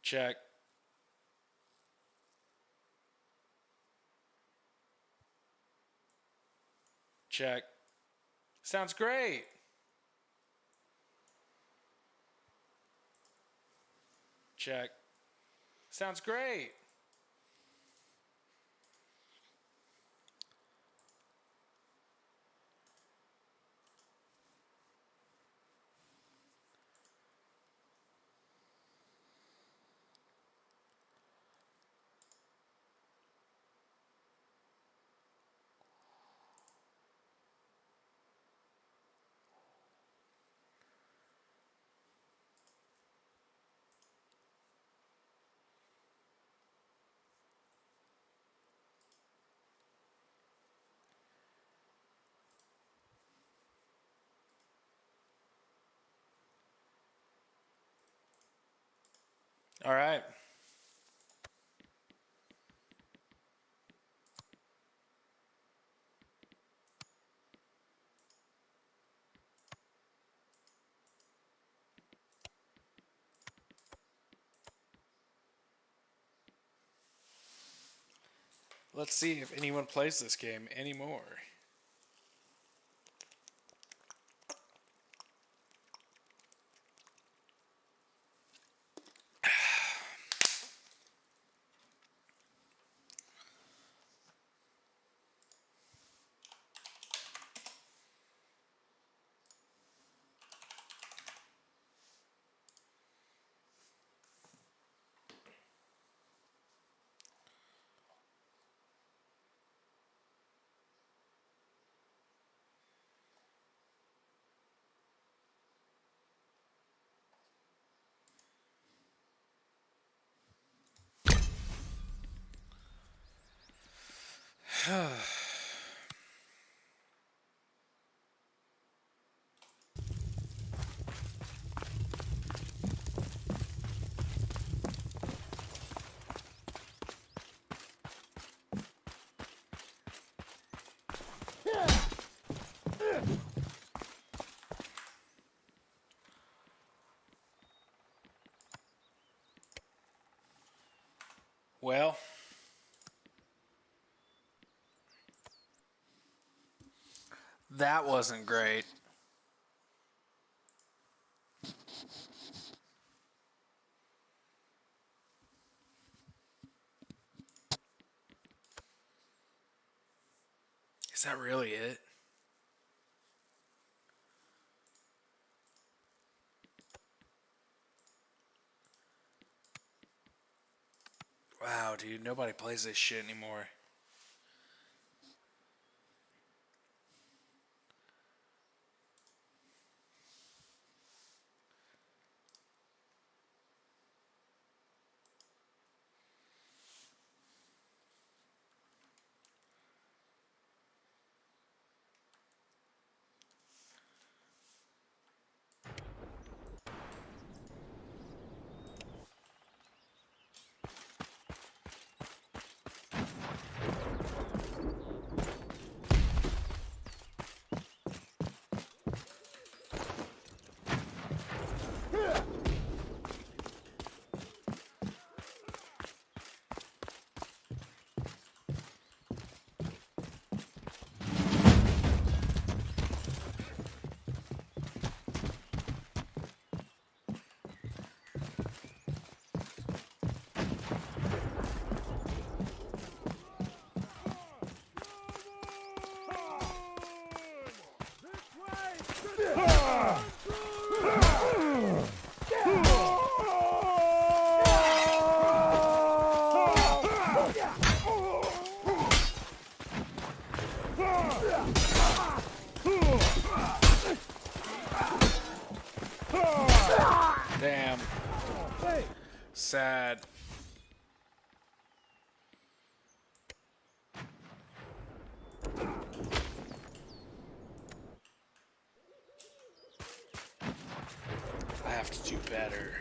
Check. Check. Sounds great. Check. Sounds great. All right. Let's see if anyone plays this game anymore. Well, that wasn't great. Is that really it? Wow, dude, nobody plays this shit anymore. Damn. Sad. I have to do better.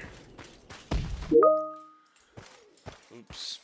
Oops.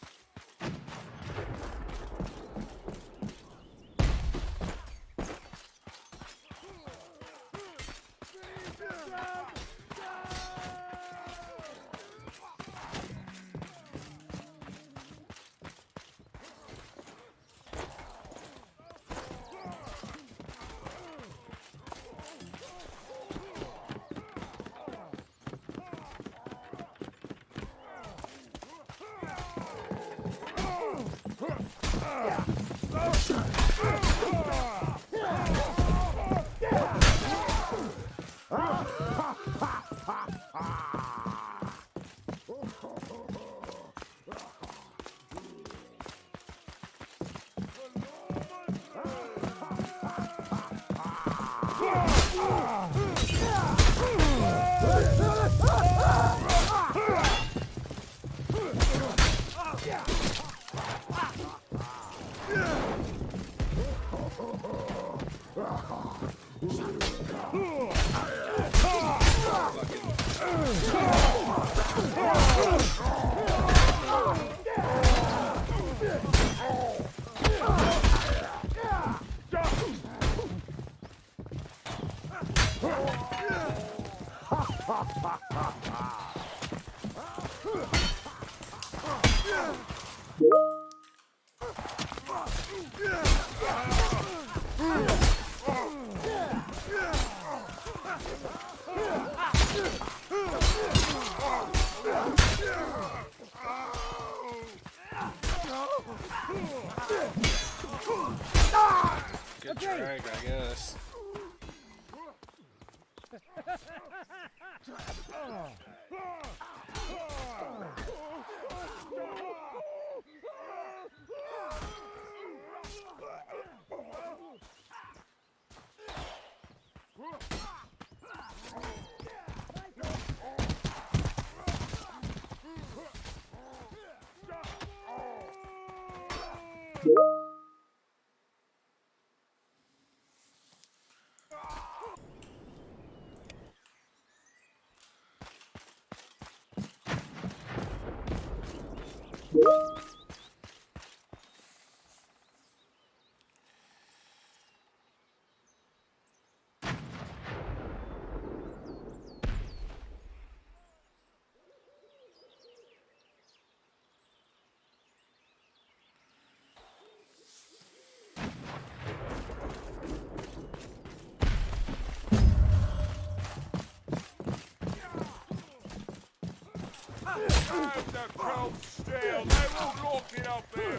Good drag, I guess. Have the crowd still. They won't lock it up there.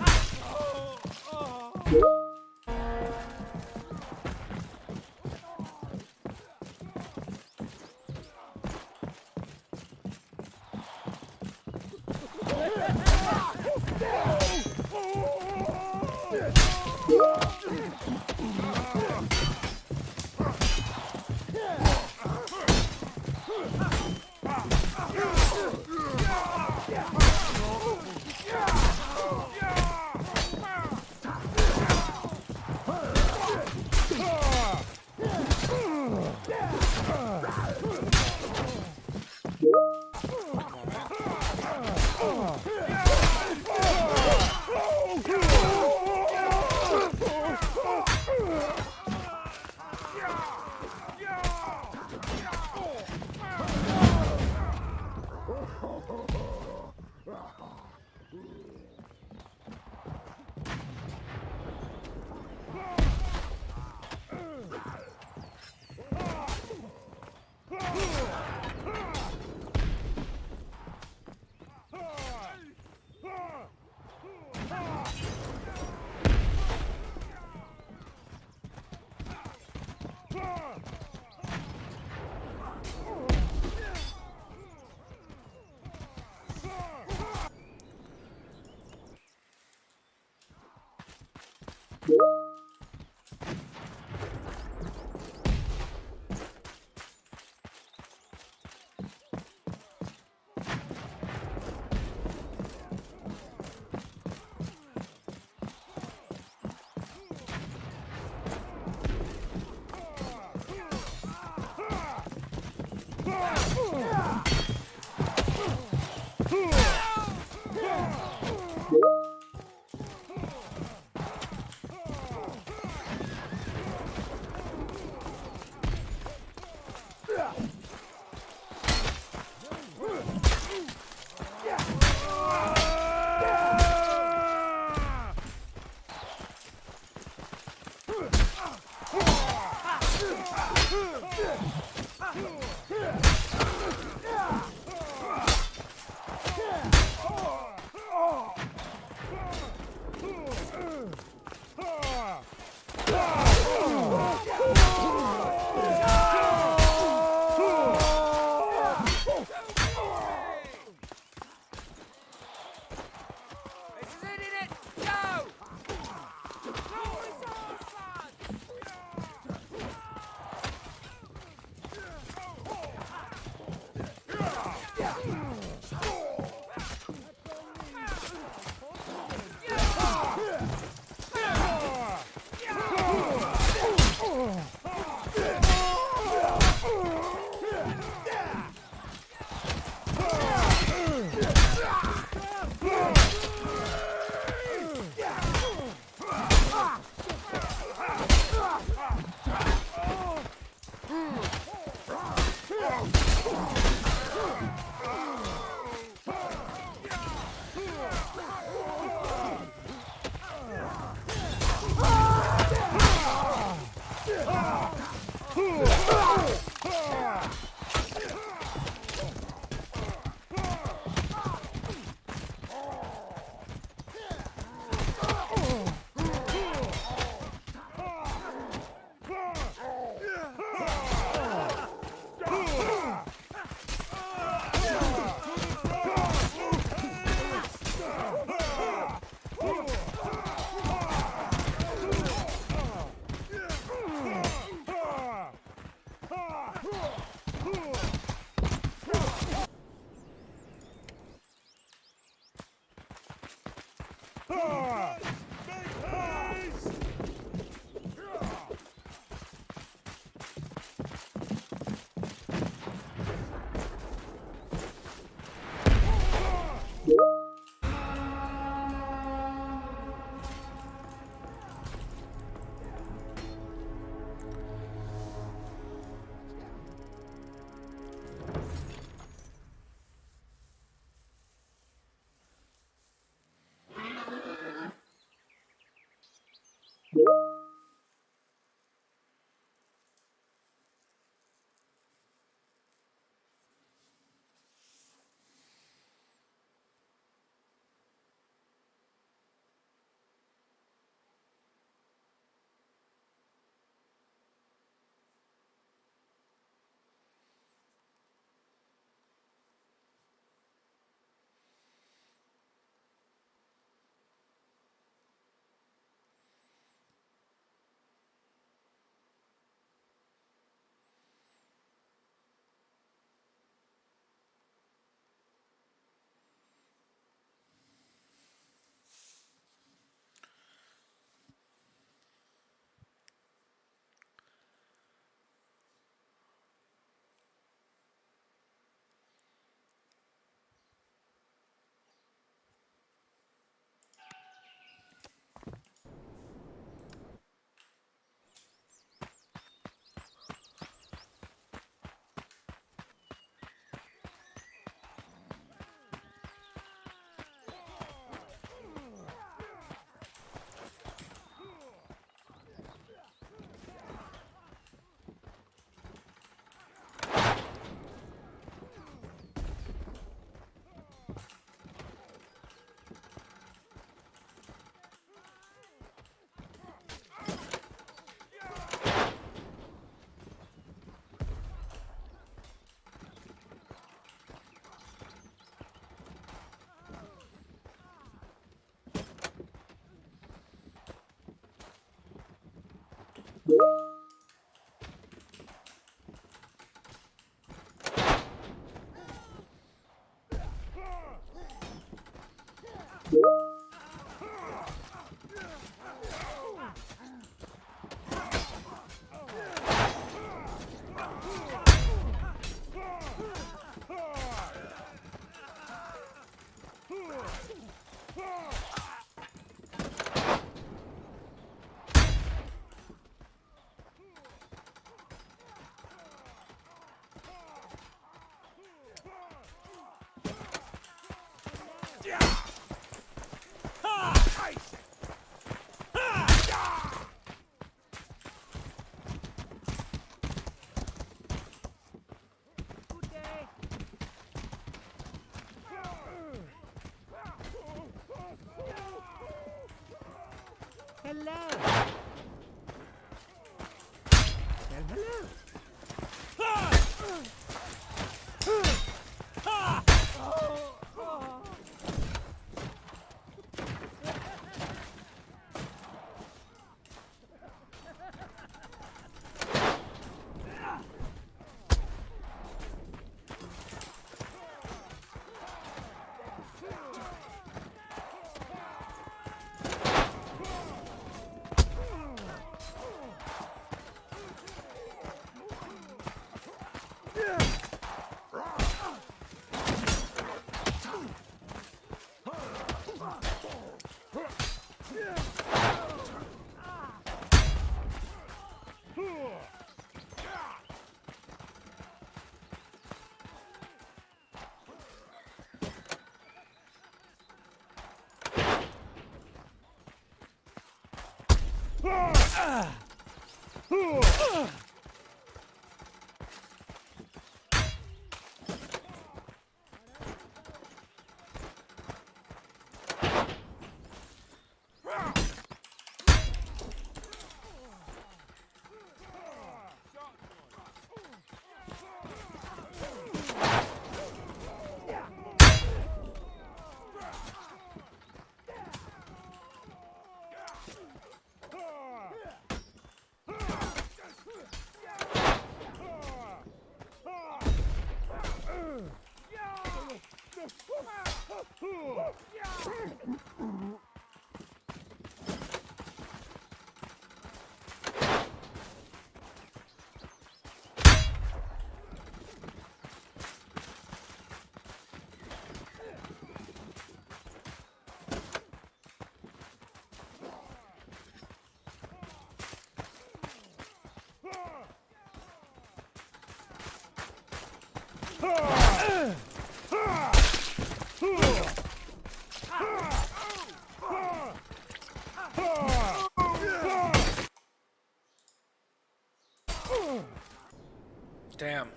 Damn.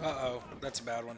Uh-oh, that's a bad one.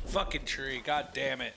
Fucking tree, god damn it.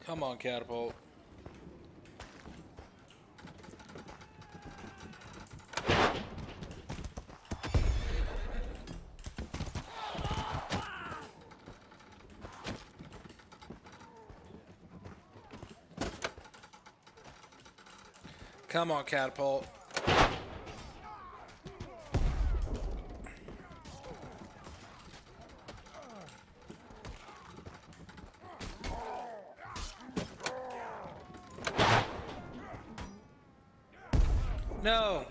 Come on, catapult. Come on, catapult. No.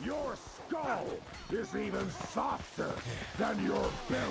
Your skull is even softer than your belly.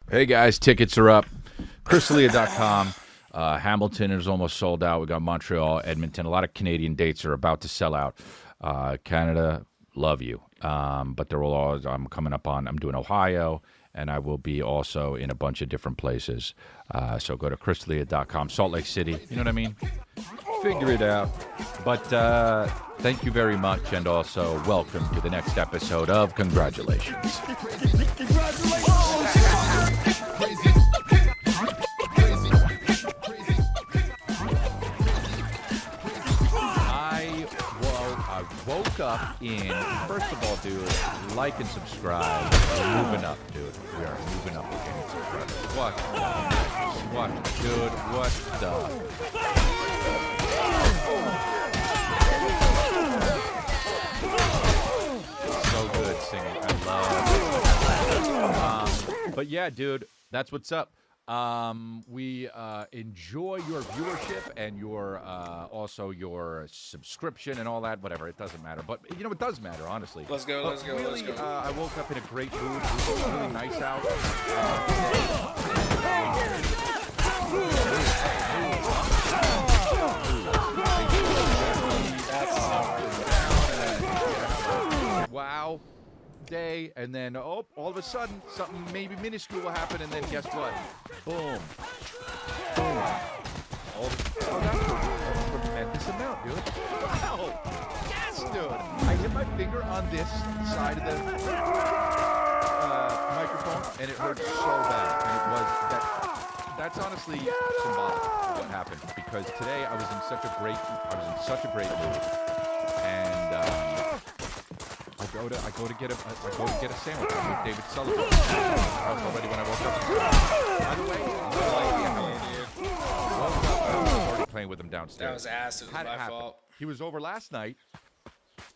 Hey guys, tickets are up. Chrisalia.com. Hamilton is almost sold out. We got Montreal, Edmonton. A lot of Canadian dates are about to sell out. Canada, love you. But they're all. I'm coming up on. I'm doing Ohio, and I will be also in a bunch of different places. So go to Chrisalia.com. Salt Lake City. You know what I mean? Figure it out. But thank you very much, and also welcome to the next episode of Congratulations. I woke up in, first of all, dude, like and subscribe. We're moving up, dude. We are moving up again and subscribers. What, dude, what the? So good singing. I love it. But yeah, dude, that's what's up. We enjoy your viewership and your also your subscription and all that. Whatever, it doesn't matter. But you know, it does matter, honestly. Let's go. Really, I woke up in a great mood. It was really nice out. Wow. Day, and then all of a sudden something maybe minuscule will happen, and then guess what? Boom. That's a tremendous amount, dude. Wow. Yes, dude. I hit my finger on this side of the microphone, and it hurt so bad. And it was that's honestly symbolic of what happened, because today I was in such a great mood, and I go to get a sandwich. I'm with David Sullivan. I was already when I woke up. By the way, no idea how he did. I was already playing with him downstairs. That was ass. It was my fault. He was over last night.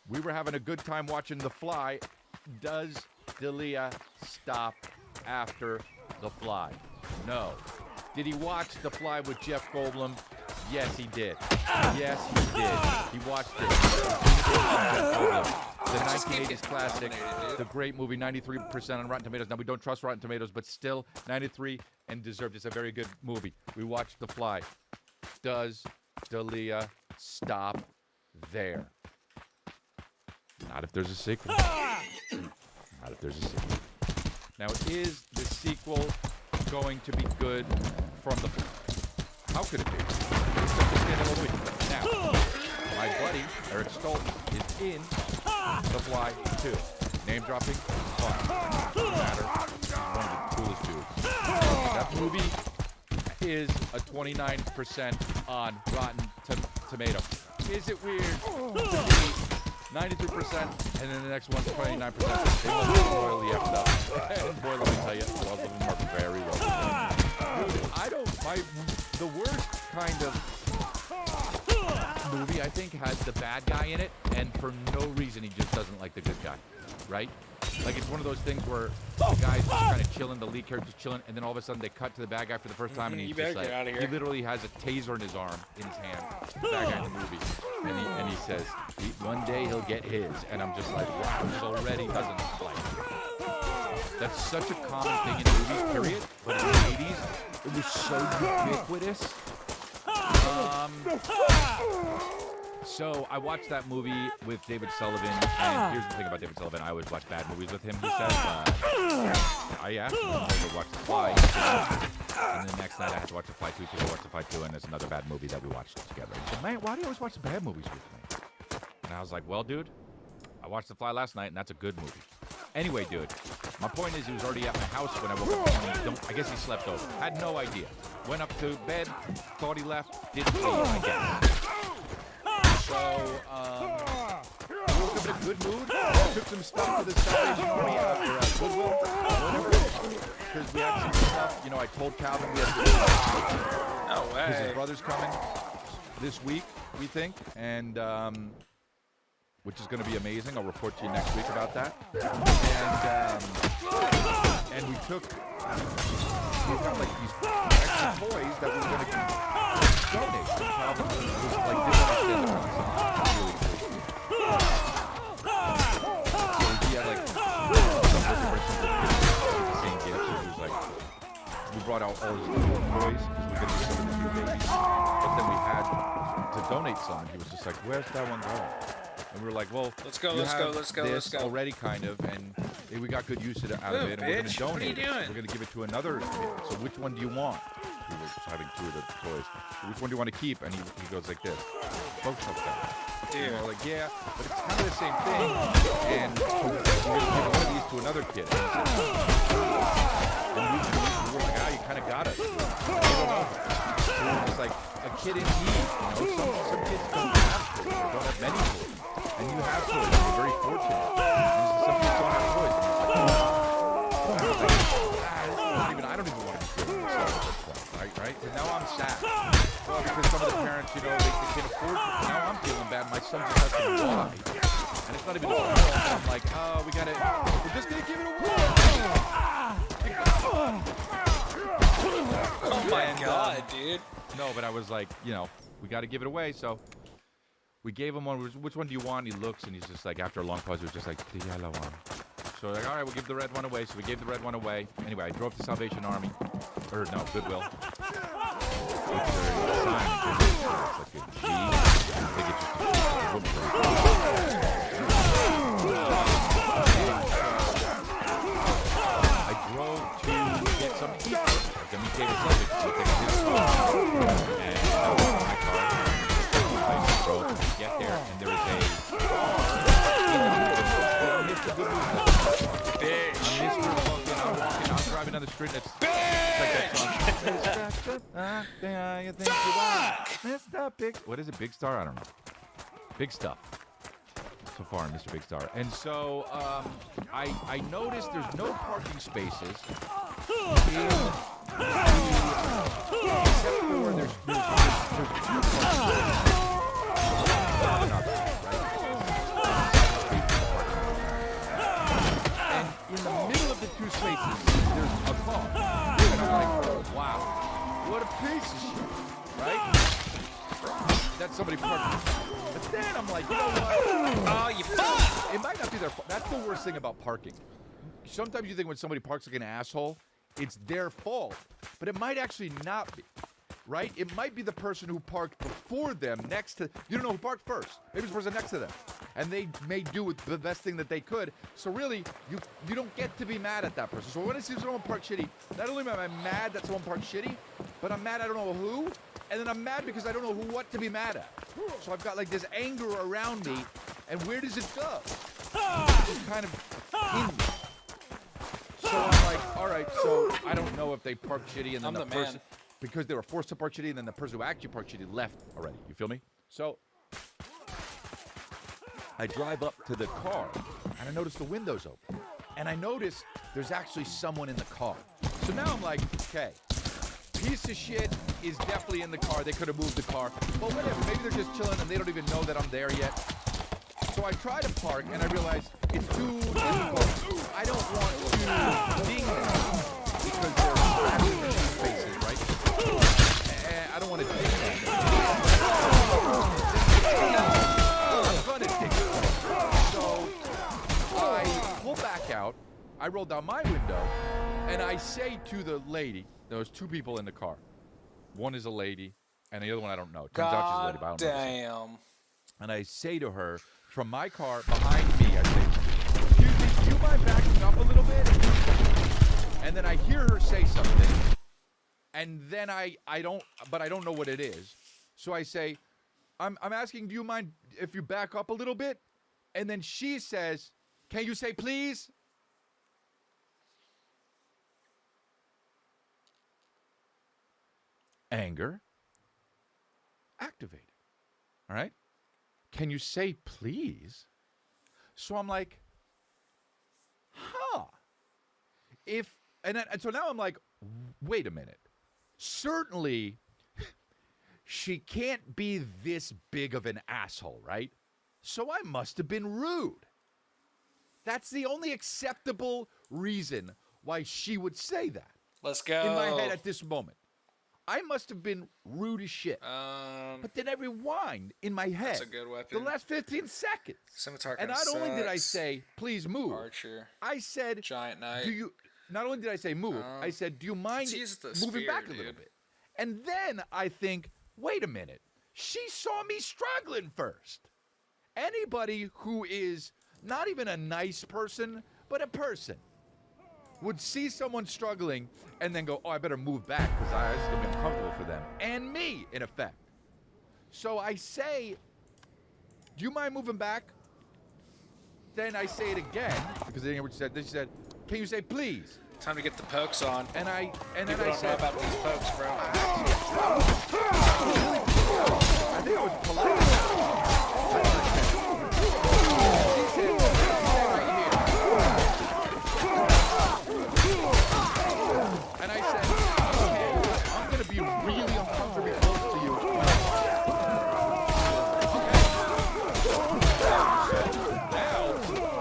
We were having a good time watching The Fly. Does D'Elia stop after The Fly? No. Did he watch The Fly with Jeff Goldblum? Yes, he did. Yes, he did. He watched it. The 1980s classic, the great movie, 93% on Rotten Tomatoes. Now, we don't trust Rotten Tomatoes, but still 93 and deserved. It's a very good movie. We watched The Fly. Does D'Elia stop there? Not if there's a sequel. Not if there's a sequel. Now, is the sequel going to be good from The Fly? How could it be? It's such a standalone movie. Now, my buddy, Eric Stoltz, is in The Fly 2. Name dropping? Fun. Doesn't matter. One of the coolest dudes. That movie is a 29% on Rotten Tomatoes. Is it weird? 93%, and then the next one's 29%. They must be royally effed up. And boy, let me tell you, both of them are very well done. Dude, I don't The worst kind of movie, I think, has the bad guy in it, and for no reason he just doesn't like the good guy, right? Like, it's one of those things where the guy's just kind of chilling, the lead character's chilling, and then all of a sudden they cut to the bad guy for the first time, and he's You just better like, get out of here. he literally has a taser in his arm, in his hand, the bad guy in the movie, and he says, one day he'll get his, and I'm just like, wow, this already doesn't like. That's such a common thing in movies, period, but in the 80s, it was so ubiquitous. So I watched that movie with David Sullivan, and here's the thing about David Sullivan. I always watch bad movies with him, he says. I asked him to watch The Fly, and the next night I had to watch The Fly 2, to watch The Fly 2, and there's another bad movie that we watched together. He said, man, why do you always watch the bad movies with me? And I was like, well, dude, I watched The Fly last night, and that's a good movie. Anyway, dude, my point is he was already at my house when I woke up in the morning. I guess he slept over. Had no idea. Went up to bed, thought he left, didn't leave, I guess. So, we woke up in a good mood. Took some stuff to the Salvation Army after Goodwill, whatever. Because we had some stuff. You know, I told Calvin we had to. No way. Because his brother's coming this week, we think, and which is going to be amazing. I'll report to you next week about that. And we got like these extra toys that we were going to donate. So Calvin was like, didn't understand the concept. So he had like some the same gifts. So he was like, we brought out all his little toys because we could do some of the new babies. But then we had to donate some, and he was just like, "Where's that one going?" And we were like, "Well, let's go. This already, kind of, and we got good use out of it, and we're going to donate. What are you doing? We're going to give it to another kid. So which one do you want?" He was having two of the toys. So which one do you want to keep? And he goes like this. Both of them. Dude. And we're like, yeah, but it's kind of the same thing. And so we're going to give one of these to another kid. And we were like, you kind of got it. We don't know. So we're just like a kid in need. You know, some kids don't have toys. They don't have many toys. And you have toys. You're very fortunate. And some kids don't have toys. I don't even want to be giving myself at this point, right? And now I'm sad. Well, because some of the parents, you know, they can't afford it. Now I'm feeling bad. My son just has to buy. And it's not even a fault. I'm like, we're just going to give it away. Oh my God, dude. No, but I was like, you know, we got to give it away. So we gave him one. Which one do you want? He looks, and he's just like, after a long pause, he was just like, the yellow one. So we're like, all right, we'll give the red one away. So we gave the red one away. Anyway, I drove to Salvation Army. Or, no, Goodwill. It's a sign. It's like a G. I think it's just a I drove to get some pizza. Like, I mean, David Sullivan. So I took his car. And I was in my car. I drove to get there. And there was I'm driving down the street and it's like that song. You think you are. Mr. Big. What is it? Big Star? I don't know. Big stuff. So far, Mr. Big Star. And so I noticed there's no parking spaces. Except for there's two parking spaces. In the middle of the two spaces, there's a car. And I'm like, wow, what a piece of shit, right? That's somebody parked. But then I'm like, you know what? Oh, you fuck! It might not be their fault. That's the worst thing about parking. Sometimes you think when somebody parks like an asshole, it's their fault. But it might actually not be. Right? It might be the person who parked before them next to... You don't know who parked first. Maybe it's the person next to them. And they may do the best thing that they could. So really, you don't get to be mad at that person. So when I see someone park shitty, not only am I mad that someone parked shitty, but I'm mad I don't know who. And then I'm mad because I don't know what to be mad at. So I've got like this anger around me. And where does it go? It's kind of in me. So I'm like, all right, so I don't know if they parked shitty and then the person... Man. Because they were forced to park shitty, and then the person who actually parked shitty left already. You feel me? So I drive up to the car, and I notice the window's open. And I notice there's actually someone in the car. So now I'm like, okay, piece of shit is definitely in the car. They could have moved the car. But whatever. Maybe they're just chilling and they don't even know that I'm there yet. So I try to park and I realize it's too difficult. I don't want to ding them because they're slapping in their faces, right? And I don't want to ding them. I'm gonna ding them. So I pull back out. I roll down my window and I say to the lady, there was 2 people in the car. One is a lady and the other one I don't know. Turns out she's a lady, but I don't know. Damn. And I say to her, from my car behind me, I say, excuse me, do you mind backing up a little bit? And then I hear her say something, and then I don't know what it is. So I say, I'm asking, do you mind if you back up a little bit? And then she says, can you say please? Anger activated. All right? Can you say please? So I'm like, huh. So now I'm like, wait a minute. Certainly, she can't be this big of an asshole, right? So I must have been rude. That's the only acceptable reason why she would say that. Let's go. In my head at this moment. I must have been rude as shit. But then I rewind in my head. That's a good weapon. The last 15 seconds. Scimitar And not only did I say, please move. Archer. I said, Giant Knight. not only did I say move, I said, do you mind moving spear, back a little bit? And then I think, wait a minute. She saw me struggling first. Anybody who is not even a nice person, but a person, would see someone struggling and then go, oh, I better move back because this is going to be uncomfortable for them. And me, in effect. So I say, do you mind moving back? Then I say it again, because they didn't hear what she said. Then she said, can you say please? Time to get the pokes on. And then People I don't said, know about these pokes, bro. I think I was polite. She said, right here. And I said, okay, I'm going to be really uncomfortably close to you. Now,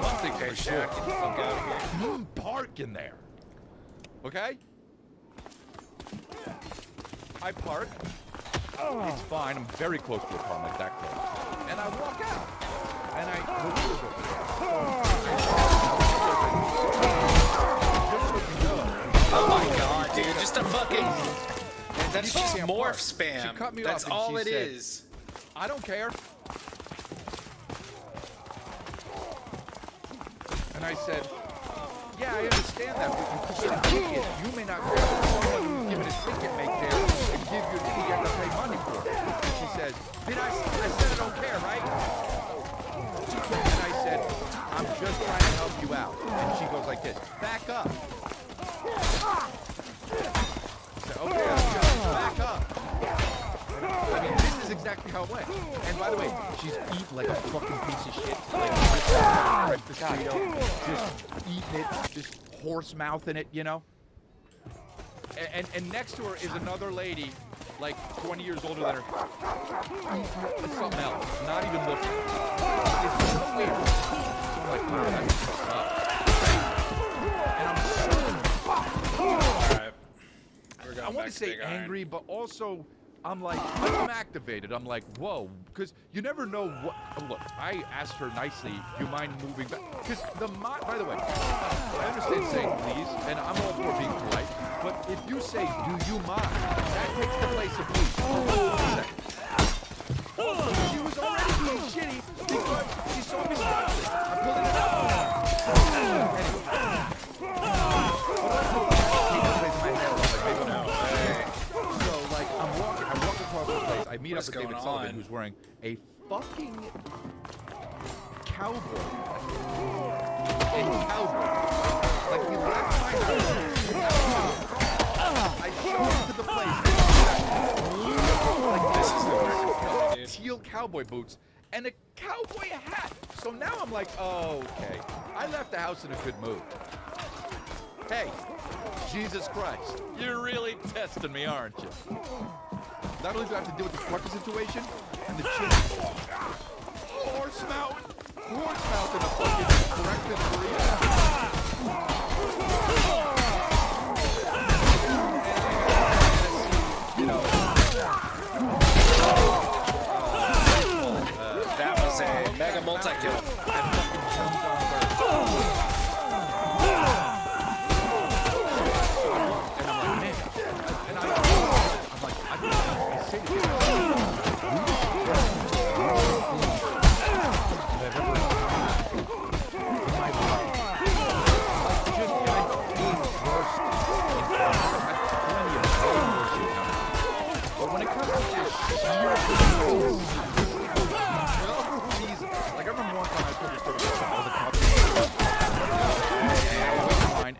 one thing for sure. Get the fuck out of here. Park in there. Okay? I park. It's fine. I'm very close to a car. I'm like that close. And I walk out. And the windows open. Oh my god, dude. Just a fucking... That's just morph spam. She cut me That's off and all she it said, is. I don't care. And I said, yeah, I understand that, but you could get a ticket. You may not care, but someone who's given a ticket may care and give you a ticket you have to pay money for. And she says, I said I don't care, right? And I said, I'm just trying to help you out. And she goes like this, back up. I said, okay, back up. I mean, this is exactly how it went. And by the way, she's eating like a fucking piece of shit. Like, breakfast burrito, just eating it, just horse mouthing it, you know? And next to her is another lady, like 20 years older than her. It's something else, not even looking. It's so weird. So I'm like, oh, that's fucked up. And I'm so... Alright. I want to say angry, but also... I'm like, I'm activated. I'm like, whoa, because you never know what. Look, I asked her nicely, do you mind moving back? Because by the way, I understand saying please, and I'm all for being polite, but if you say, do you mind, that takes the place of please. She was already being shitty because she saw me struggling. I'm pulling it out. I meet up with David Sullivan, who's wearing a fucking cowboy. Like, he left my house. I showed him to the place. Like, this is the teal cowboy boots and a cowboy hat. So now I'm like, oh, okay. I left the house in a good mood. Hey, Jesus Christ. You're really testing me, aren't you? Not only do I have to deal with the fucking situation, and the chick... Horse mouth in a fucking breakfast burrito. You know... That was a mega multi-kill.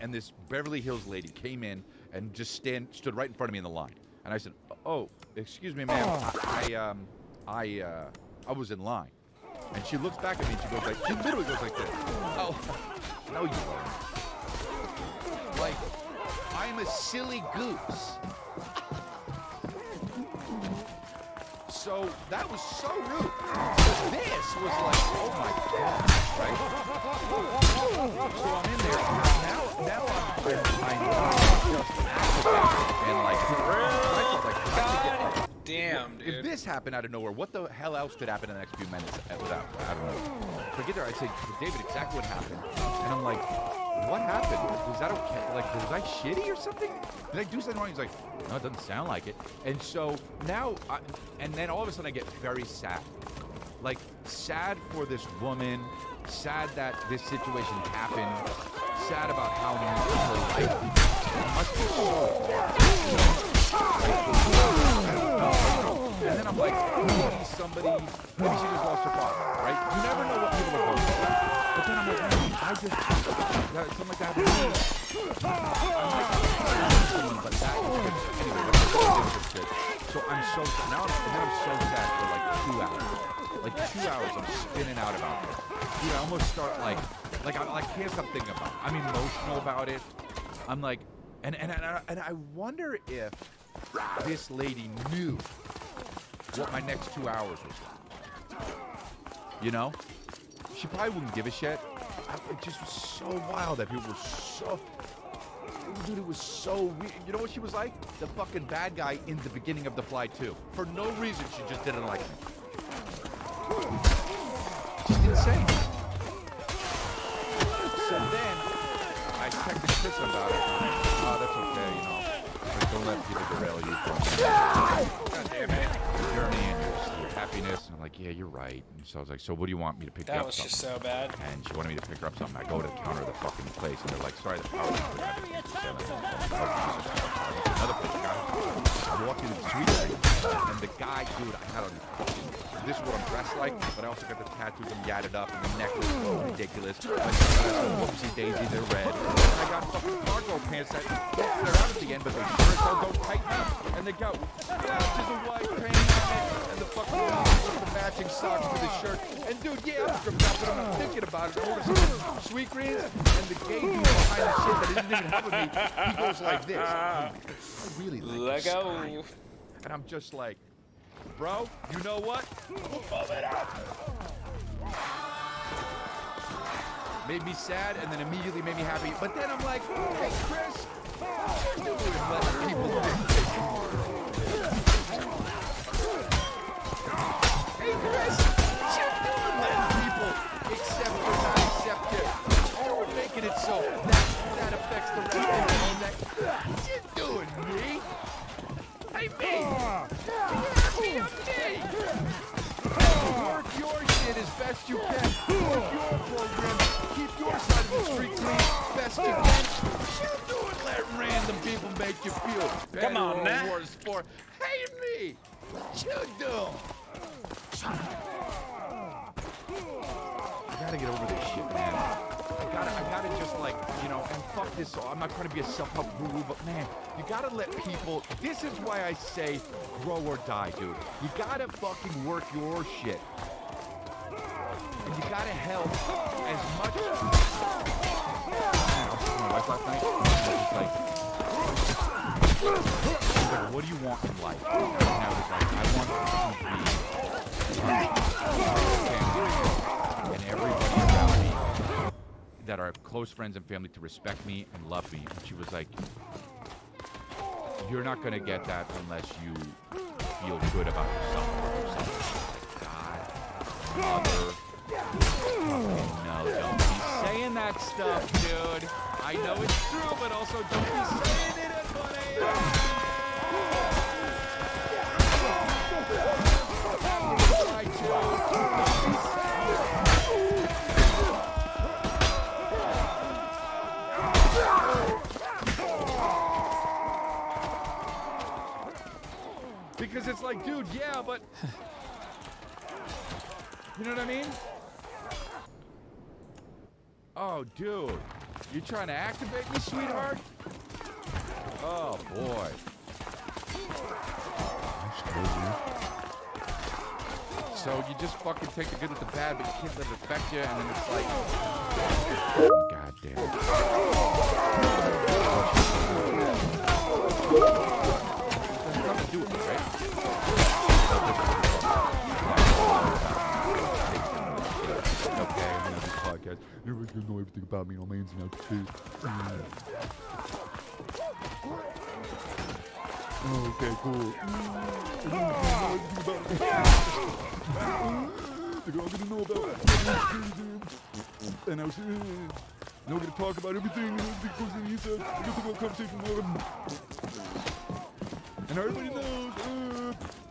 And this Beverly Hills lady came in and just stood right in front of me in the line. And I said, "Oh, excuse me, ma'am. I was in line." And she looks back at me and she goes like, she literally goes like this. "Oh, no, you weren't." Like, I'm a silly goose. So that was so rude. This was like, oh my God, right? So I'm in there. Now I'm just activated and like, I felt like, God damn, dude. if this happened out of nowhere, what the hell else could happen in the next few minutes without, I don't know. So I get there, I say, David, exactly what happened. And I'm like, what happened? Was that okay? Like, was I shitty or something? Did I do something wrong? He's like, no, it doesn't sound like it. And so now, and then all of a sudden I get very sad. Like, sad for this woman, sad that this situation happened, sad about how her life must be so hard. And then I'm like, maybe somebody, maybe she just lost her father, right? You never know what people are going through. But then I'm like, I just, something like that happened to me. But that anyway, that's shit. So I'm so sad. Now I'm so sad for like 2 hours. Like 2 hours I'm spinning out about this. Dude, I almost start like I can't stop thinking about it. I'm emotional about it. I'm like, and I wonder if this lady knew what my next 2 hours was like. You know? She probably wouldn't give a shit. It just was so wild that people were so... Dude, it was so weird. You know what she was like? The fucking bad guy in the beginning of The Fly 2. For no reason, she just didn't like me. Just insane. So then, I texted Chris about it. Oh, that's okay, you know. Like, don't let people derail you from God damn it. your journey and your happiness. And I'm like, yeah, you're right. And so I was like, so what do you want me to pick you up? That was just so bad. And she wanted me to pick her up something. I go to the counter of the fucking place, and they're like, sorry, the power doesn't have it. Another place, I walk into the sweet and the guy, dude, I had on this is what I'm dressed like, but I also got the tattoos and yadded up, and the necklace was ridiculous. Whoopsie daisy, they're red. And I got fucking cargo pants that they're out at the end, but the shirts all go tight up, and they got patches of white paint on it, and the fucking the matching socks to the shirt. And dude, yeah, I'm stripped out, but I'm not thinking about it. I ordered some sweet greens, and the gay dude behind the shit that didn't even have with me, he goes like this. I really like this guy. And I'm just like, bro, you know what? Move it up. Made me sad and then immediately made me happy. But then I'm like, hey, Chris, what are you doing letting people Hey, Chris, what you doing letting people accept or not accept it? You're making it so that affects the rest of the whole What you doing, me? Hey, me! Be happy on me! Work your shit as best you can. Work your program. Keep your side of the street clean best you can. You do it, let random people make you feel better. Come on, man. Wars for, hey, me! What you doing? I gotta get over this shit, man. I gotta just like, you know, and fuck this. I'm not trying to be a self-help guru, but man, you gotta let people, this is why I say grow or die, dude. You gotta fucking work your shit. And you gotta help as much. My wife last night was just like, He's like, what do you want in life? And I was like, I want to be and everybody around me that are close friends and family to respect me and love me. And she was like, you're not going to get that unless you feel good about yourself. God, mother. No, don't be saying that stuff, dude. I know it's true, but also don't be saying it at 1 a.m. Because it's like, dude, yeah, but... You know what I mean? Oh, dude. You trying to activate me, sweetheart? Oh, boy. So you just fucking take the good with the bad, but you can't let it affect you, and then it's like... God damn it. There's nothing to do with it, right? Okay, I'm gonna do this podcast. Everybody's gonna know everything about me on my ins and outs too. Oh, okay, cool. They're all gonna know about it. And I was we're gonna talk about everything and everything goes in the inside. We're gonna have a conversation with them. And everybody knows.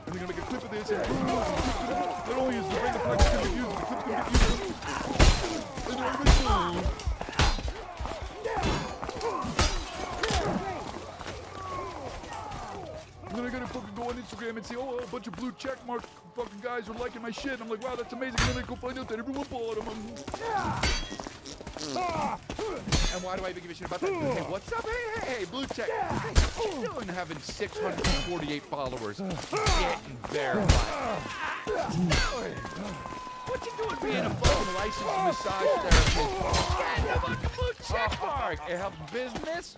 And they're gonna make a clip of this. And not only is the random practice gonna get used, the clip's gonna get used. And everybody knows. And then I gotta fucking go on Instagram and say, oh, a bunch of blue check mark fucking guys are liking my shit. And I'm like, wow, that's amazing. And then I go find out that everyone bought them. And why do I even give a shit about that? Hey, what's up? Hey, blue check. Hey, what you doing having 648 followers? Getting verified. What you doing being a fucking licensed massage therapist? Getting a fucking blue check mark. It helps business.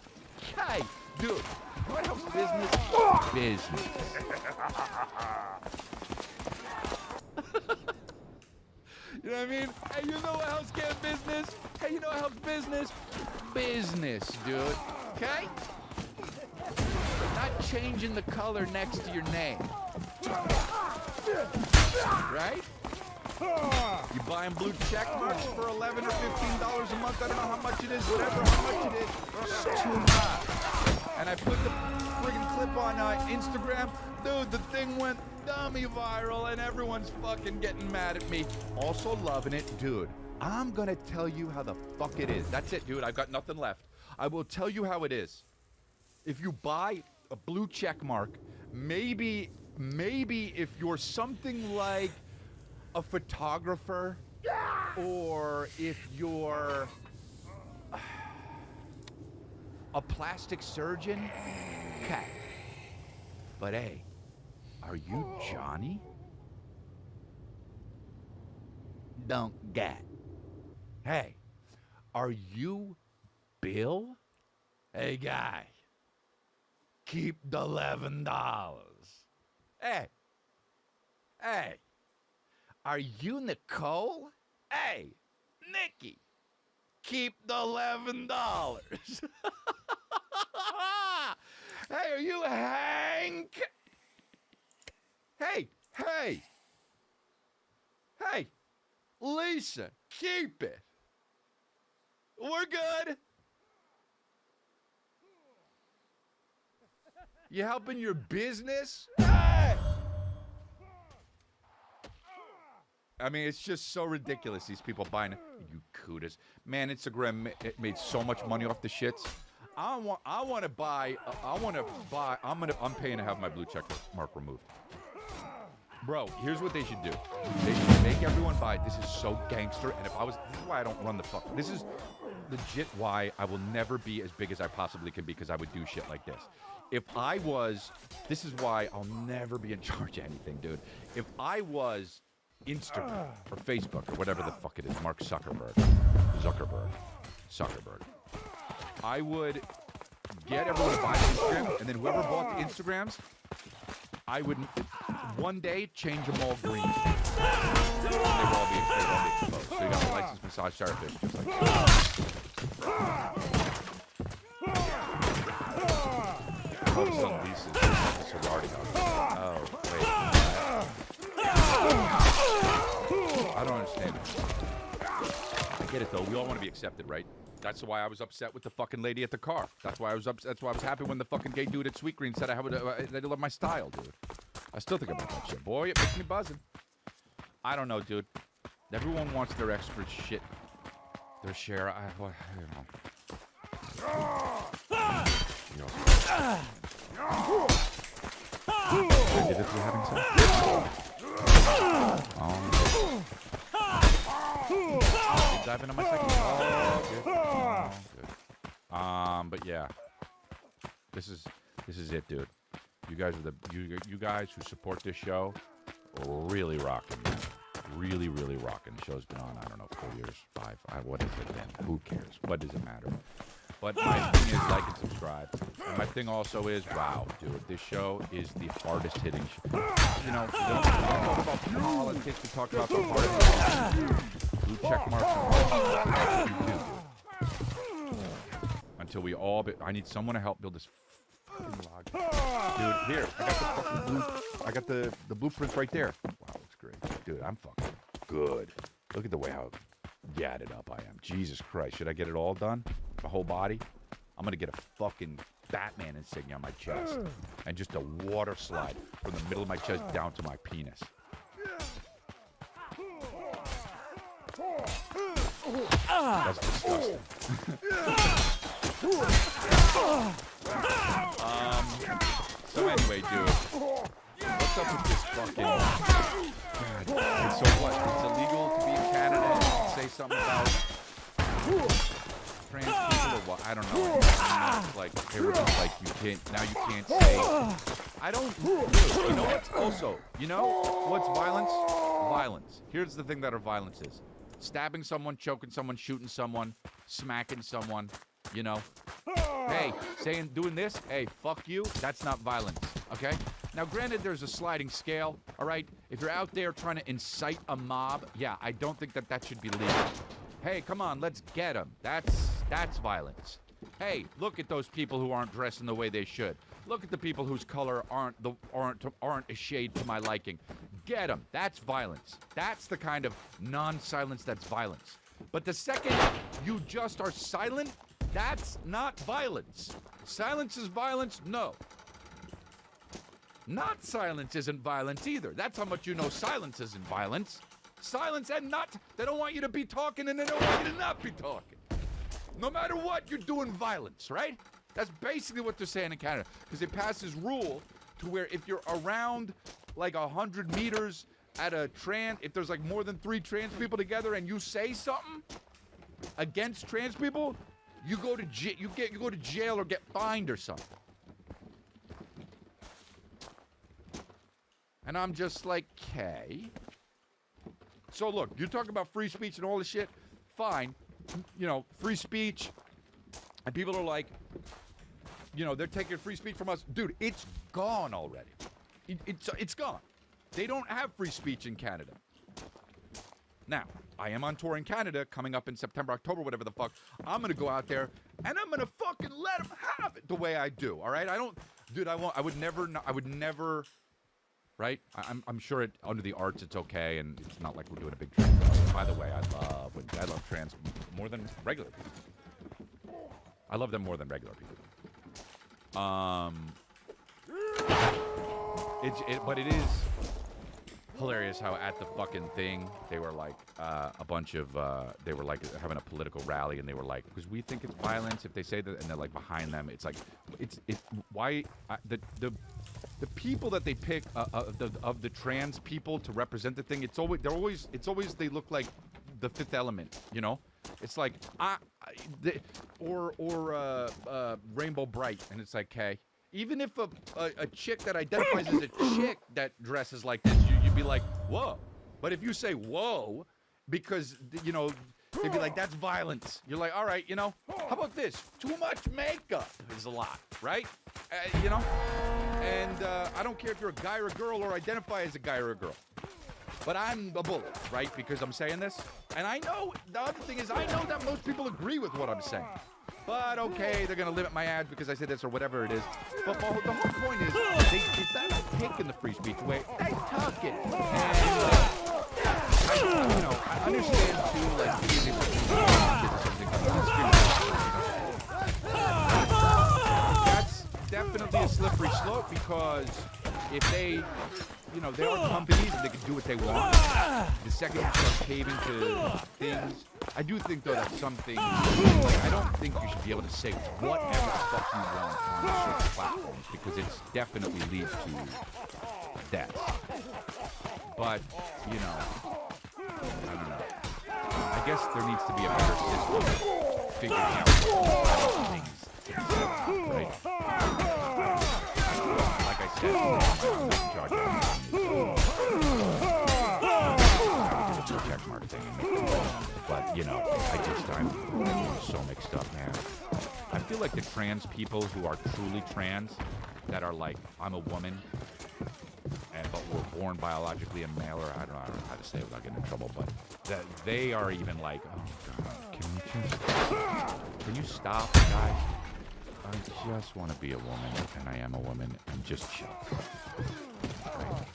Hey, dude. What helps business? Business. You know what I mean? Hey, you know what helps get business? Hey, you know what helps business? Business, dude. Okay? Not changing the color next to your name. Right? You buying blue check marks for $11 or $15 a month? I don't know how much it is, whatever, how much it is. It's too much. And I put the friggin' clip on Instagram. Dude, the thing went dummy viral and everyone's fucking getting mad at me. Also loving it. Dude, I'm gonna tell you how the fuck it is. That's it, dude. I've got nothing left. I will tell you how it is. If you buy a blue check mark, maybe if you're something like a photographer, or if you're a plastic surgeon, okay. But hey, are you Johnny? Don't get. Hey, are you Bill? Hey, guy, keep the $11. Hey, are you Nicole? Hey, Nikki, keep the $11. Hey, are you Hank? Hey, Lisa, keep it. We're good. You helping your business? Hey! I mean, it's just so ridiculous, these people buying it. You cooties. Man, Instagram made so much money off the shits. I'm paying to have my blue check mark removed. Bro, here's what they should do. They should make everyone buy it. This is so gangster, and this is why I don't run the fuck. This is legit why I will never be as big as I possibly can be, because I would do shit like this. This is why I'll never be in charge of anything, dude. If I was Instagram or Facebook or whatever the fuck it is, Mark Zuckerberg, I would get everyone to buy the Instagram, and then whoever bought the Instagrams, I would one day change them all green. They'd all be exposed. So you got a licensed massage therapist, just like some leases, sorority house. Oh, wait. I don't understand it. I get it though. We all want to be accepted, right? That's why I was upset with the fucking lady at the car. That's why I was upset. That's why I was happy when the fucking gay dude at Sweet Green said they love my style, dude. I still think about that shit. Boy, it makes me buzzing. I don't know, dude. Everyone wants their extra shit. Their share. You know. Did it through having sex? Keep diving on my second. Oh, good. But yeah. This is it, dude. You guys are you guys who support this show really rocking, man. Really, really rocking. The show's been on, I don't know, 4 years, 5. What is it then? Who cares? What does it matter? But my thing is like and subscribe. And my thing also is, wow, dude, this show is the hardest hitting show. You know, we don't talk about politics, we talk about the hardest hitting blue check marks. Until we all, I need someone to help build this fucking log. Dude, here, I got the blueprints right there. Wow, looks great. Dude, I'm fucking good. Look at the way how gadded up I am. Jesus Christ, should I get it all done? The whole body? I'm gonna get a fucking Batman insignia on my chest. And just a water slide from the middle of my chest down to my penis. That's disgusting. So anyway, dude, what's up with this fucking? God, okay, so what? It's illegal to be in Canada and say something about trans people or what? I don't know. It's like they were just like you can't say. I don't. Dude, you know what's also? You know what's violence? Violence. Here's the thing that our violence is: stabbing someone, choking someone, shooting someone, smacking someone. You know, hey, doing this, hey, fuck you, that's not violence, okay? Now, granted, there's a sliding scale, all right? If you're out there trying to incite a mob, yeah, I don't think that should be legal. Hey, come on, let's get them. That's violence. Hey, look at those people who aren't dressing the way they should. Look at the people whose color aren't a shade to my liking. Get them. That's violence. That's the kind of non-silence that's violence. But the second you just are silent, that's not violence. Silence is violence? No. Not silence isn't violence either. That's how much you know silence isn't violence. Silence and not. They don't want you to be talking and they don't want you to not be talking. No matter what, you're doing violence, right? That's basically what they're saying in Canada. Because they passed this rule to where if you're around like 100 meters at a if there's like more than 3 trans people together and you say something against trans people, you go to jail or get fined or something. And I'm just like, okay. So look, you're talking about free speech and all this shit. Fine, you know, free speech, and people are like, you know, they're taking free speech from us, dude. It's gone already. It's gone. They don't have free speech in Canada. Now, I am on tour in Canada coming up in September, October, whatever the fuck. I'm going to go out there and I'm going to fucking let them have it the way I do. All right. I would never, right? I'm sure under the arts it's okay. And it's not like we're doing a big trans. By the way, I love trans more than regular people. I love them more than regular people. But it is hilarious how at the fucking thing they were like they were like having a political rally and they were like, because we think it's violence if they say that, and they're like behind them, it's like the people that they pick of the trans people to represent the thing, it's always they look like the Fifth Element, you know. It's like Rainbow Bright, and it's like, okay, even if a chick that identifies as a chick that dresses like this, you'd be like, whoa. But if you say whoa, because, you know, They'd be like, that's violence. You're like, all right, you know, how about this? Too much makeup is a lot, right? You know? And I don't care if you're a guy or a girl or identify as a guy or a girl. But I'm a bully, right? Because I'm saying this. And I know, the other thing is, I know that most people agree with what I'm saying. But okay, they're going to limit my ads because I said this or whatever it is. But the whole point is, they're not taking the free speech away. They took it. And, I understand, too, like, that's definitely a slippery slope because if they, there are companies and they can do what they want. The second you start caving to things, I do think, though, that some things, I don't think you should be able to say whatever the fuck you want on certain platforms because it definitely leads to death. But, I don't know. I guess there needs to be a better system figuring out things to be said, right? Like I said, check mark thing. But, I'm so mixed up, man. I feel like the trans people who are truly trans, that are like, I'm a woman, but we're born biologically a male, or I don't know how to say it without getting in trouble, but that they are even like, oh God, can you stop, guys? I just want to be a woman, and I am a woman, and just chill. Right?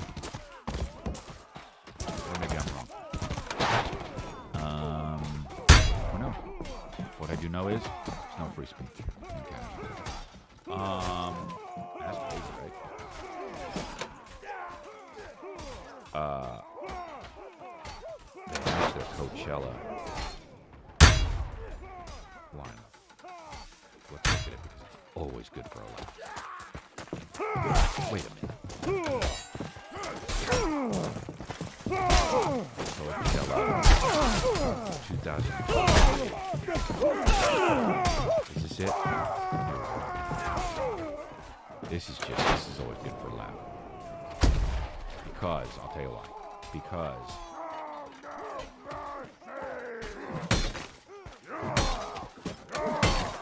Or maybe I'm wrong. Or no. What I do know is, there's no free speech in Canada. That's crazy, right? That's the Coachella lineup. Let's look at it because it's always good for a laugh. Wait a minute. Coachella 2020. Is this it? This is always good for a laugh. Because, I'll tell you why. Because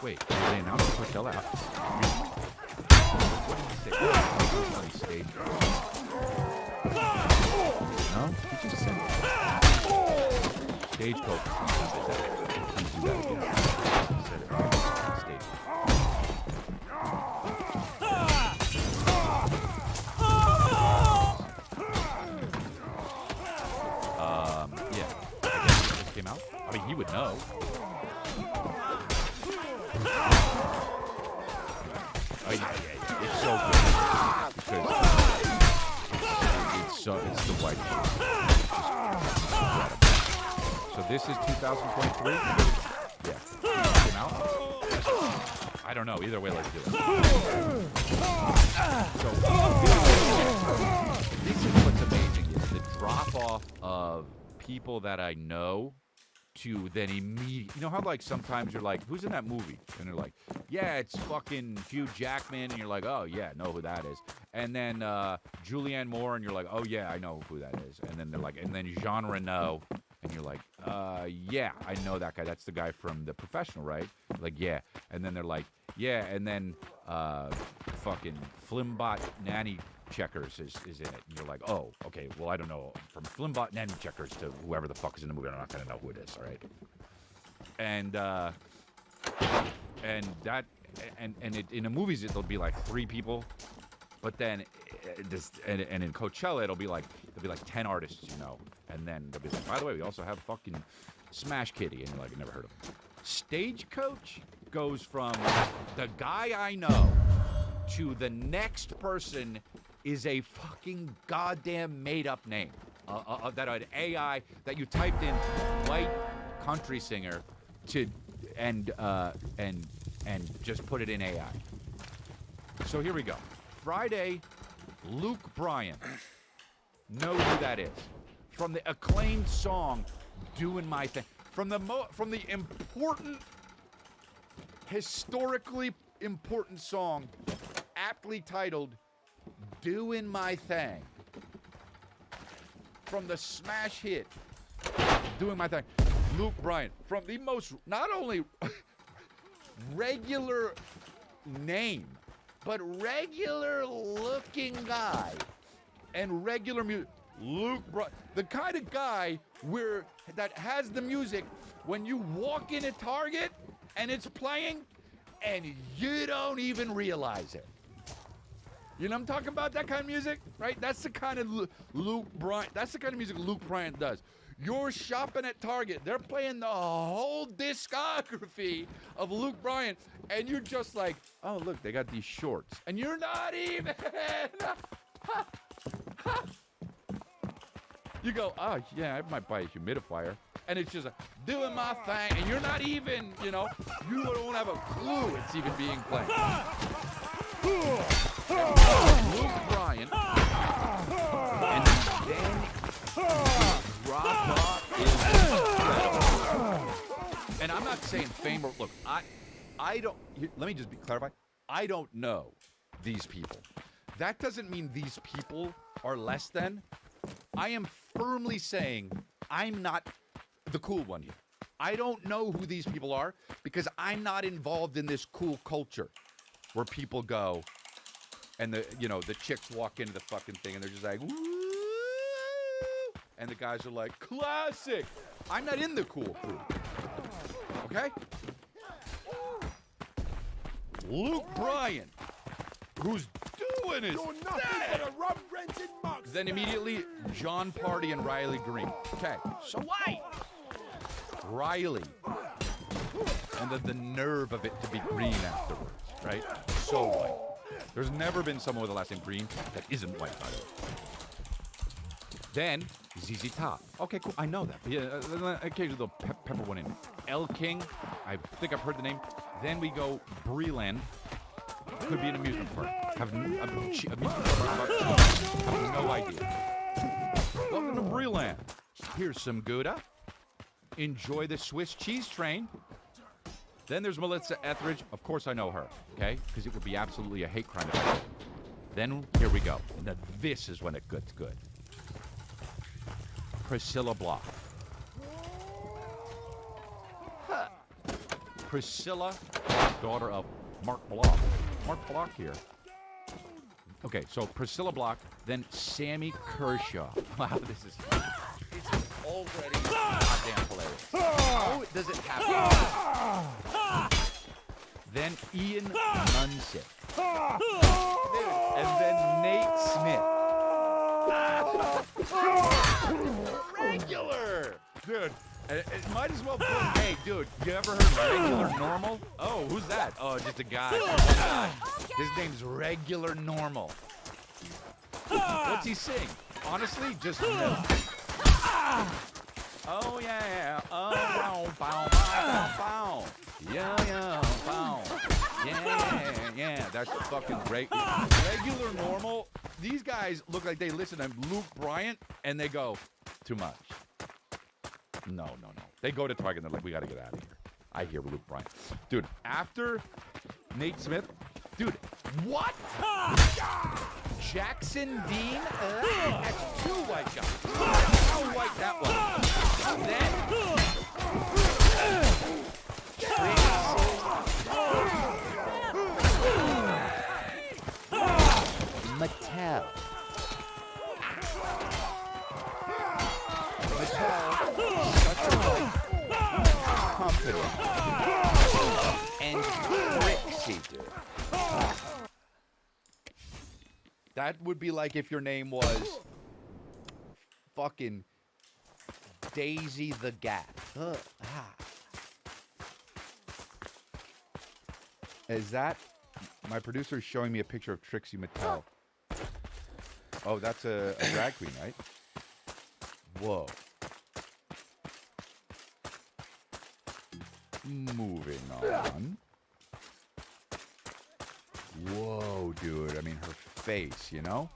wait, did they announce Coachella out? What did he say? Stage. No? He just said Stagecoach. Please do that again. He said it. Stage. Yeah. I guess it just came out. I mean, he would know. Oh, yeah. It's so good. Because it's the white shit. So this is 2023? Yeah. Came out? I don't know. Either way, let's do it. So, this is what's amazing is the drop-off of people that I know to then immediately, you know how like sometimes you're like, who's in that movie? And they're like, yeah, it's fucking Hugh Jackman, and you're like, oh yeah, know who that is. And then Julianne Moore, and you're like, oh yeah, I know who that is. And then they're like, and then Jean Reno, and you're like, yeah, I know that guy. That's the guy from The Professional, right? Like, yeah. And then they're like, yeah, and then fucking Flimbot Nanny Checkers is in it. And you're like, oh, okay, well, I don't know. From Flimbot Nanny Checkers to whoever the fuck is in the movie, I'm not going to know who it is, all right? And in the movies, it'll be like 3 people. But then, and in Coachella, there'll be like 10 artists, you know. And then they'll be like, by the way, we also have fucking Smash Kitty. And you're like, never heard of him. Stagecoach goes from the guy I know to the next person is a fucking goddamn made-up name. That an AI that you typed in white country singer to and just put it in AI. So here we go. Friday, Luke Bryan. Know who that is. From the acclaimed song Doing My Thing. From the important, historically important song aptly titled Doing My Thing. From the smash hit Doing My Thing. Luke Bryan, from the most, not only regular name, but regular looking guy and regular music. Luke Bryan, the kind of guy that has the music when you walk in at Target and it's playing and you don't even realize it. You know what I'm talking about? That kind of music, right? That's the kind of Luke Bryan. That's the kind of music Luke Bryan does. You're shopping at Target. They're playing the whole discography of Luke Bryan, and you're just like, oh, look, they got these shorts. And you're not even. You go, oh, yeah, I might buy a humidifier. And it's just doing my thing, and you're not even, you don't have a clue it's even being played. Luke Bryan, and then drop off is incredible. And I'm not saying fame or look, I don't. Let me just clarify. I don't know these people. That doesn't mean these people are less than. I am firmly saying I'm not the cool one here. I don't know who these people are because I'm not involved in this cool culture where people go and the chicks walk into the fucking thing and they're just like, woo, and the guys are like, classic. I'm not in the cool crew. Okay? Luke Bryan, who's doing his thing. Then immediately, John Party and Riley Green. Okay, so white. Riley. And the nerve of it to be green afterwards, right? So white. There's never been someone with the last name Green that isn't white, by the way. Then, ZZ Top. Okay, cool. I know that. Yeah, occasionally they'll pepper one in. El King. I think I've heard the name. Then we go Breland. Could be an amusement park. Have no idea. Welcome to Breland. Here's some Gouda. Enjoy the Swiss cheese train. Then there's Melissa Etheridge. Of course I know her, okay? Because it would be absolutely a hate crime. Then, here we go. Now, this is when it gets good. Priscilla Block. Huh. Priscilla, daughter of Mark Block. Mark Block here. Okay, so Priscilla Block, then Sammy Kershaw. Wow, this is already goddamn hilarious. How does it happen? Then Ian Munsick. And then Nate Smith. Regular! Dude, it might as well put, hey, dude, you ever heard Regular Normal? Oh, who's that? Oh, just a guy. His name's Regular Normal. What's he sing? Honestly, just no. Oh, yeah. Oh, bow, bow, bow, bow. Yeah, bow. Yeah. That's fucking Regular Normal. These guys look like they listen to Luke Bryan and they go, too much. No. They go to Target and they're like, we got to get out of here. I hear Luke Bryan. Dude, after Nate Smith, dude, what? Jackson Dean? That's two white guys. How white that was. And then, Mattel. Such a white company. And Trixie, dude. That would be like if your name was fucking Daisy the Gat. Is that... My producer is showing me a picture of Trixie Mattel. Oh, that's a drag queen, right? Whoa. Moving on. Whoa, dude. I mean, her face, you know?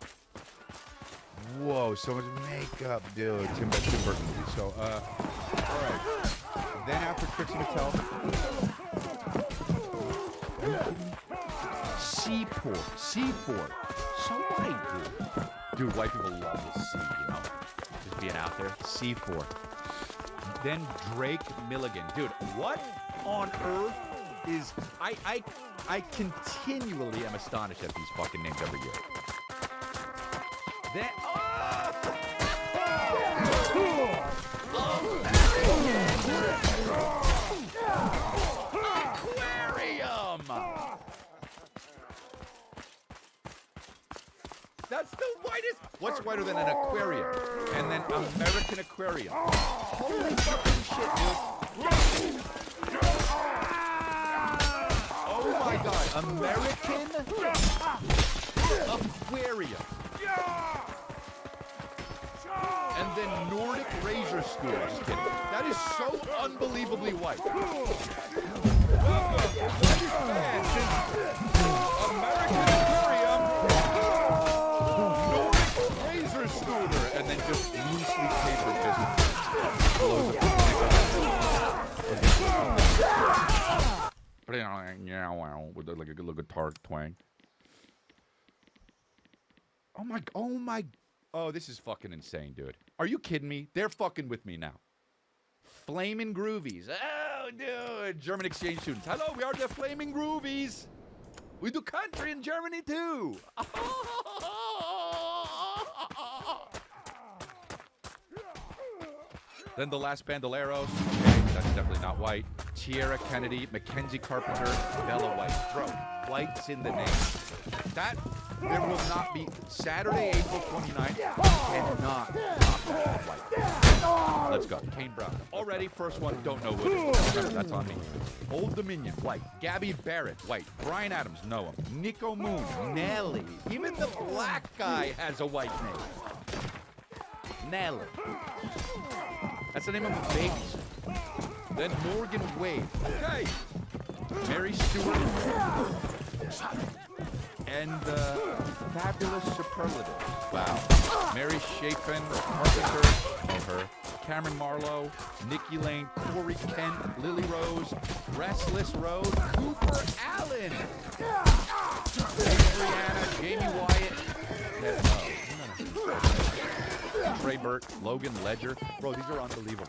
Whoa, so much makeup, dude. Tim Burton movie. So, alright. Then after Trixie Mattel. Seaport. So white, dude. Dude, white people love the sea, you know? Just being out there. Seaport. Then Drake Milligan. Dude, what on earth is... I continually am astonished at these fucking names every year. Then... Aquarium! That's the whitest... What's whiter than an aquarium? And then American Aquarium. Holy fucking shit, dude. Oh my god, American Aquarium. And then Nordic Razor School. Just kidding. That is so unbelievably white. Man, American Aquarium, Nordic Razor Scooter, and then just loosely papered just blows it. With like a little guitar twang. Oh, this is fucking insane, dude. Are you kidding me? They're fucking with me now. Flamin' Groovies. Oh, dude. German exchange students. Hello, we are the Flamin' Groovies. We do country in Germany, too. Then the Last Bandoleros. Okay, that's definitely not white. Tierra Kennedy, Mackenzie Carpenter, Bella White. Bro, white's in the name. That, there will not be, Saturday, April 29th, cannot top white. Let's go. Kane Brown. Already, first one, don't know what it is. Remember, that's on me. Old Dominion, white. Gabby Barrett, white. Brian Adams, know him. Nico Moon, Nelly. Even the black guy has a white name. Nelly. That's the name of a baby. Then Morgan Wade. Okay. Mary Stewart. And Fabulous Superlative. Wow. Mary Chapin, Carpenter, know her. Cameron Marlowe, Nikki Lane, Corey Kent, Lily Rose, Restless Road, Cooper Allen, Adriana, Jamie Wyatt, Trey Burt, Logan Ledger. Bro, these are unbelievable.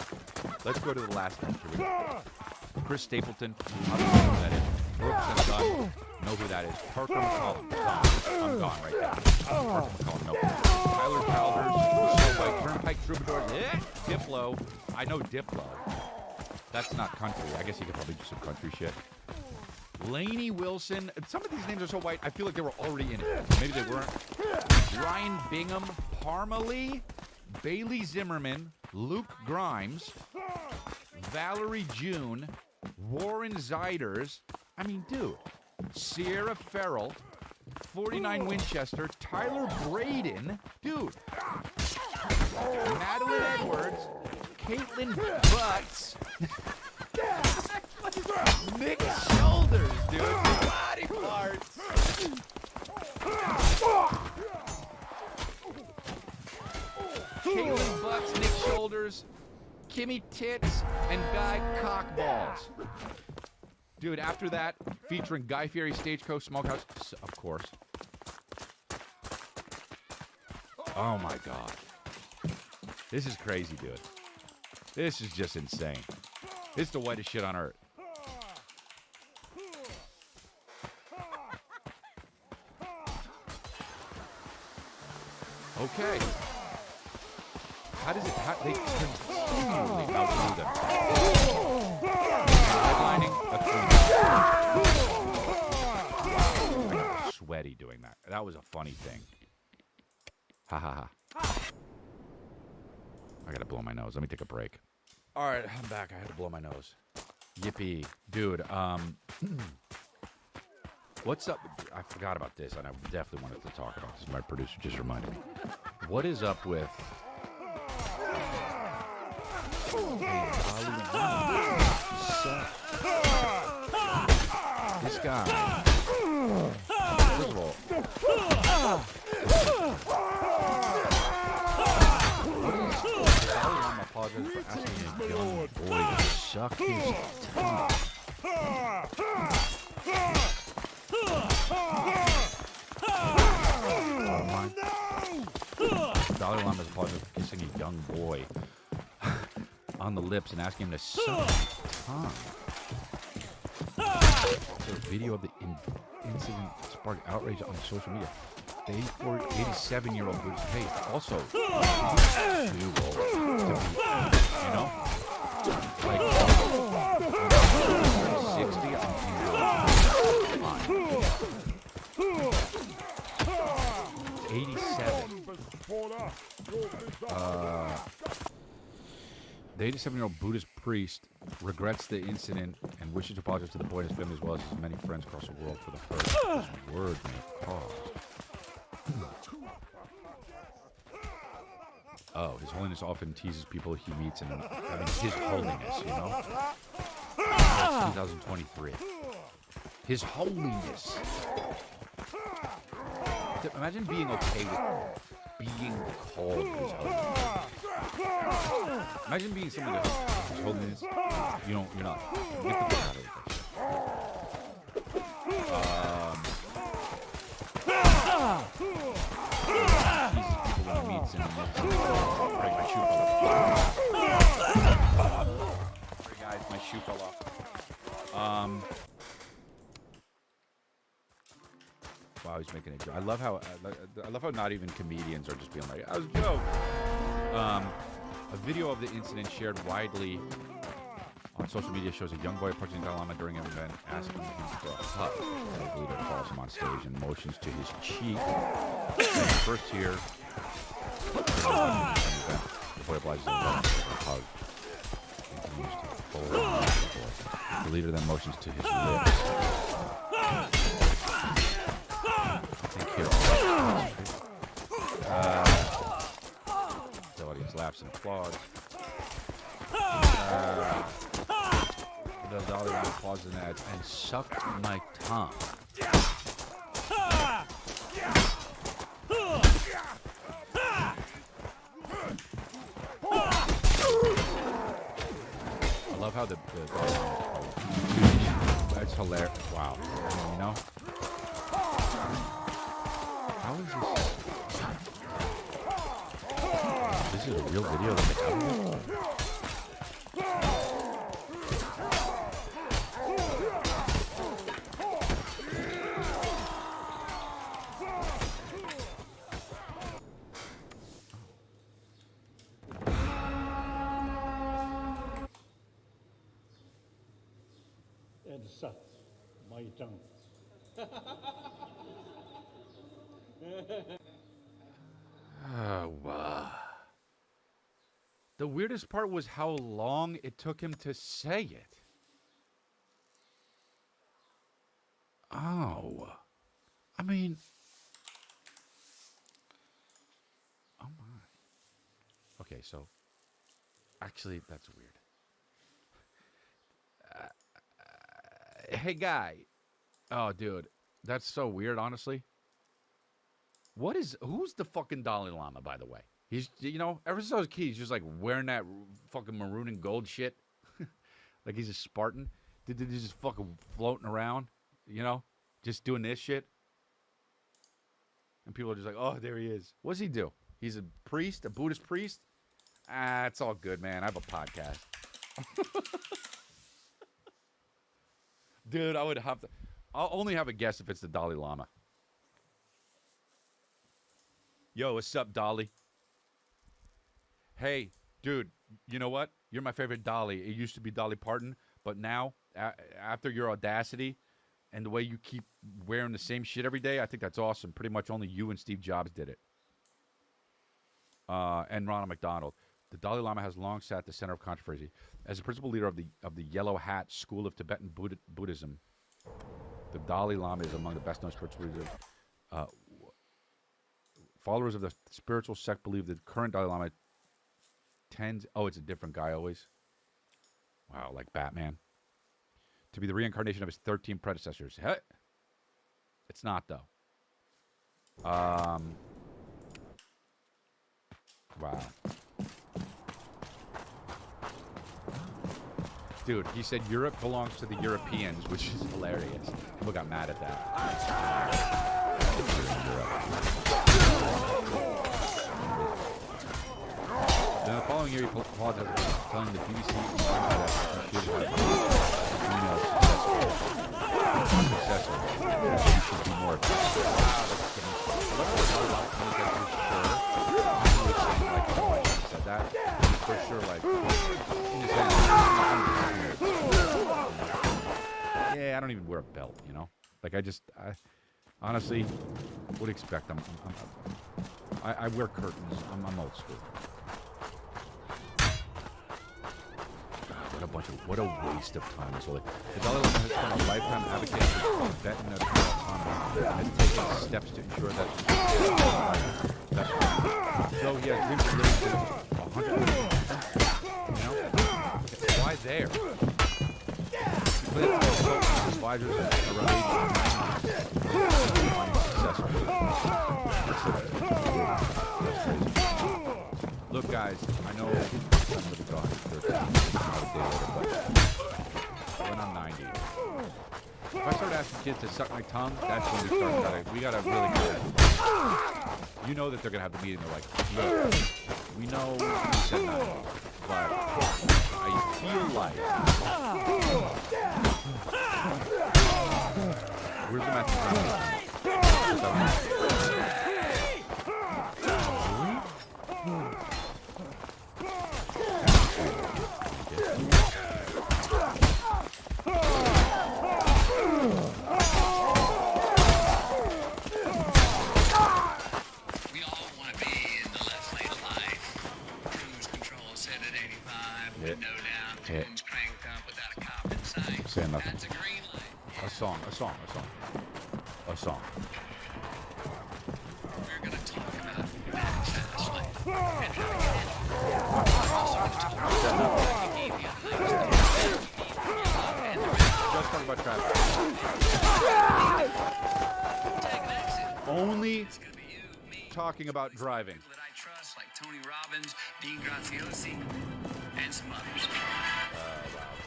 Let's go to the last one. Here we go. Chris Stapleton. I don't know who that is. Brooks and Dunn. Know who that is. Parker McCollum. Gone. I'm gone right there. Parker McCollum. Nope. Tyler Childers. Snowbike. Turnpike Troubadour. Diplo. I know Diplo. That's not country. I guess he could probably do some country shit. Lainey Wilson. Some of these names are so white, I feel like they were already in it. Maybe they weren't. Ryan Bingham. Parmalee. Bailey Zimmerman. Luke Grimes. Valerie June. Warren Ziders. I mean, dude. Sierra Farrell. 49 Winchester. Tyler Braden. Dude. Madeline Edwards. Caitlin Butts. Nick Shoulders, dude. Body parts. Caitlin Butts, Nick Shoulders, Kimmy Tits, and Guy Cockballs. Dude, after that, featuring Guy Fieri, Stagecoach, Smokehouse, of course. Oh my God. This is crazy, dude. This is just insane. This is the whitest shit on earth. Okay. How does it... they continually outdo them. Headlining a sweaty doing that. That was a funny thing. Ha ha ha. I gotta blow my nose. Let me take a break. All right, I'm back. I had to blow my nose. Yippee. Dude, what's up? I forgot about this, and I definitely wanted to talk about this. My producer just reminded me. What is up with... This guy. First of all... I apologize for asking a young boy to suck his tongue. Dalai Lama's apologizing for kissing a young boy. on the lips and asking him to suck his tongue. So a video of the incident sparked outrage on social media. The 87-year-old Buddhist hey, also too old to be, you know, like 60. I'm 87. The 87-year-old Buddhist priest regrets the incident and wishes to apologize to the boy and his family as well as his many friends across the world for the hurt his words may have caused. Oh, His Holiness often teases people he meets and having His Holiness, you know? That's 2023. His Holiness. Imagine being okay with being called His Holiness. Imagine being somebody that His Holiness, you're not. Get the fuck out of it. People when he meets and break my shoe fell off. Sorry guys, my shoe fell off. Wow, he's making a joke. I love how not even comedians are just being like, "That was a joke." A video of the incident shared widely on social media shows a young boy approaching the Dalai Lama during an event, asking him for a hug. The leader calls him on stage and motions to his cheek. First here, the boy obliges him to hug. Continues to fold the boy. The leader then motions to his lips. The audience laughs and applauds. The Dalai Lama pauses and adds, and sucked my tongue. I love how the Dalai Lama, that's hilarious. Wow. You know? How is this? This is a real video that they have. And suck my tongue. Wow. The weirdest part was how long it took him to say it. Oh. I mean. Oh my. Okay, so. Actually, that's weird. Hey, guy. Oh, dude. That's so weird, honestly. Who's the fucking Dalai Lama, by the way? He's, ever since I was a kid, he's just like wearing that fucking maroon and gold shit. Like he's a Spartan. He's just fucking floating around, just doing this shit. And people are just like, oh, there he is. What's he do? He's a priest, a Buddhist priest? Ah, it's all good, man. I have a podcast. Dude, I'll only have a guess if it's the Dalai Lama. Yo, what's up, Dolly? Hey, dude, you know what? You're my favorite Dolly. It used to be Dolly Parton, but now, after your audacity and the way you keep wearing the same shit every day, I think that's awesome. Pretty much only you and Steve Jobs did it. And Ronald McDonald. The Dalai Lama has long sat at the center of controversy. As the principal leader of the Yellow Hat School of Tibetan Buddhism, the Dalai Lama is among the best-known spiritual leaders. Followers of the spiritual sect believe that the current Dalai Lama tends... Oh, it's a different guy always. Wow, like Batman. To be the reincarnation of his 13 predecessors. Hey. It's not, though. Wow. Dude, he said Europe belongs to the Europeans, which is hilarious. People got mad at that. the following year, he apologized for telling the BBC successor. He should be more effective. Said that for sure, like in his hand, yeah, I don't even wear a belt, you know. Like I honestly would expect I wear curtains. I'm old school. God, what a waste of time. So like, the Dalai Lama has spent a lifetime advocating for Tibetan autonomy and has taken steps to ensure that though he has dreams of living to 100 years, you know, why there? He plans to consult with his advisors around age 90. Look, guys, I know I'm going to be gone for a day later, but when I'm 90, if I start asking kids to suck my tongue, that's when we gotta really get it. You know that they're gonna have the meeting. They're like, look, we know you said nothing, but I feel like where's the message? Saying nothing. That's a green light. A song. We're going to talk about fast life and how Just talk about traffic. Only talking about driving. That I trust, like Tony Robbins, Dean Graziosi, and some others.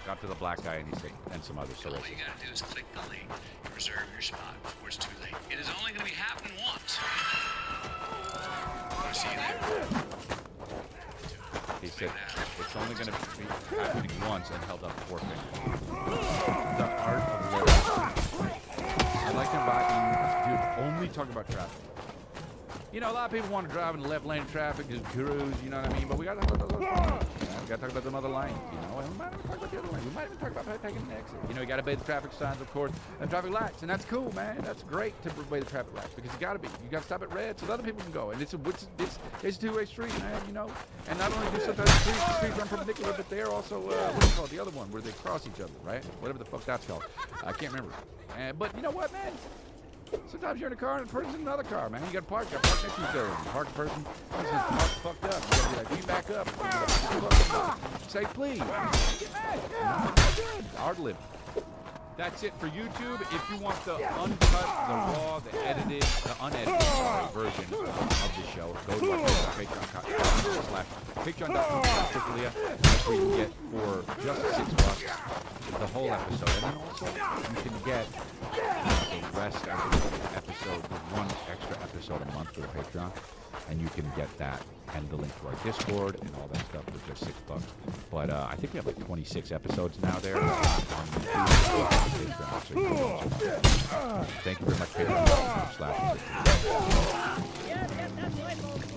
Got to the black guy and he said, and some others. So all you got to do is click the link and reserve your spot before it's too late. It is only going to be happening once. I'll see you there. He said, it's only going to be happening once and held up four fingers. The art of living. I like him about, dude, only talk about traffic. You know, a lot of people want to drive in the left lane of traffic, just cruise, you know what I mean? But we got to talk about those other lanes. We got to talk about them other lanes, you know? And we might even talk about the other lanes. We might even talk about taking an exit. You know, you got to obey the traffic signs, of course, and traffic lights. And that's cool, man. That's great to obey the traffic lights because you got to be. You got to stop at red so that other people can go. And it's a two-way street, man, you know? And not only do sometimes the streets run perpendicular, but they're also, what's it called? The other one where they cross each other, right? Whatever the fuck that's called. I can't remember. But you know what, man? Sometimes you're in a car and a person's in another car, man. You got to park next to each other. Park person, this is fucked up. You got to be like, we back up. Say please. Get mad. Hard living. That's it for YouTube. If you want the uncut, the raw, the edited, the unedited version of the show, go to our Patreon.com/Patreon.com/Leah. That's where you can get for just $6 the whole episode. And then also you can get the rest of the episode, one extra episode a month for the Patreon. And you can get that and the link to our Discord and all that stuff for just $6. But I think we have like 26 episodes now there. Thank you very much, Patreon.com/. Yes, that's right, folks.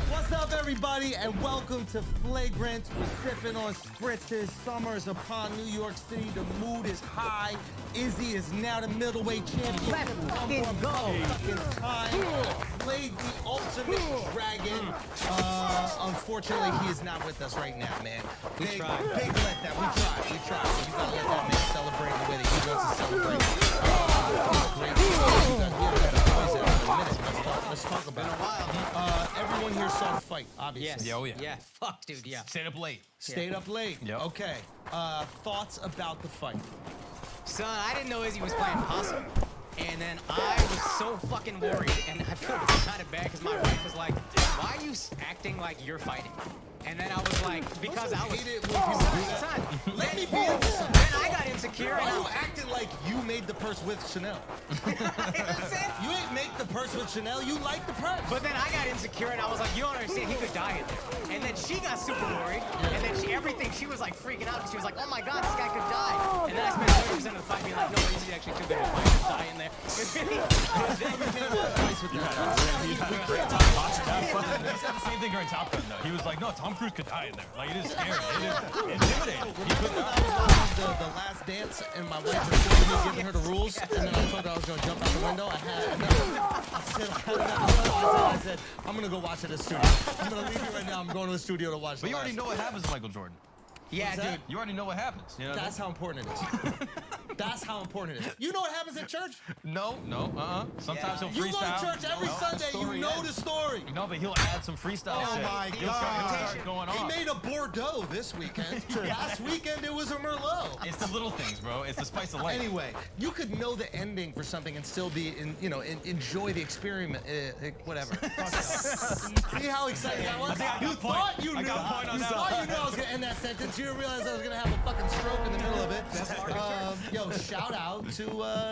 What's up, everybody, and welcome to Flagrant. We're sipping on spritzes. Summer is upon New York City. The mood is high. Izzy is now the middleweight champion. Let's fucking go. In time, played the ultimate dragon. Unfortunately, he is not with us right now, man. We tried. Big letdown. We tried. You gotta let that man celebrate the way that he wants to celebrate. Let's talk about it. Everyone here saw the fight, obviously. Yes. Oh, yeah. Yeah. Fuck, dude. Yeah. Stayed up late. Stayed up late. Yep. Okay. Thoughts about the fight? Son, I didn't know Izzy was playing possum. And then I was so fucking worried, and I felt kind of bad because my wife was like, "Why are you acting like you're fighting?" And then I was like, because I was. hate it when people do that. Let me be innocent. Then I got insecure. Why And you acting like you made the purse with Chanel? You know what I'm saying? You ain't make the purse with Chanel. You like the purse. But then I got insecure and I was like, you don't understand, he could die in there. And then she got super worried. And then she was like freaking out because she was like, oh my God, this guy could die. And then I spent 30% of the fight being like, no, he's actually too good to fight. He could die in there. He said the same thing during Top Gun, though. He was like, no, Tom Cruise could die in there. Like, it is scary. It is intimidating. He could die. I was watching the Last Dance, and my wife recorded me giving her the rules, and then I told her I was going to jump out the window. I said, I'm going to go watch it at the studio. I'm going to leave you right now. I'm going to the studio to watch But you already know what happens to Michael Jordan. Yeah, What's that? dude. You already know what happens. You know what I That's how important it is. That's how important it is. You know what happens at church? mean? No. Sometimes he'll You go freestyle. to church every Sunday, you know the story. No, but he'll add some freestyle Oh shit. my He'll start going He off. made a Bordeaux this weekend. Last weekend it was a Merlot. It's the little things, bro. It's the spice of life. Anyway, you could know the ending for something and still be, enjoy the experiment. Whatever. See how excited I was? I think I got You a point. thought you knew. I got a point on You that thought one. you knew I was gonna end that sentence. You didn't realize I was gonna have a fucking stroke in the middle of it. Yo, shout out to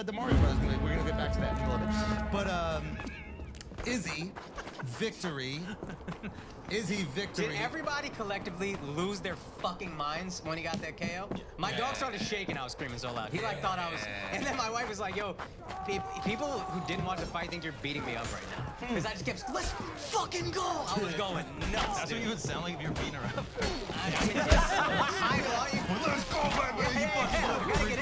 the Mario Brothers movie. We're gonna get back to that in a little bit. But Izzy, victory. Did everybody collectively lose their fucking minds when he got that KO? My dog started shaking. I was screaming so loud. He like thought I was. And then my wife was like, "Yo, people who didn't watch the fight think you're beating me up right now." Because I just kept, "Let's fucking go!" I was going nuts. That's what you would sound like if you were beating her up. I mean, let's go, baby. We gotta get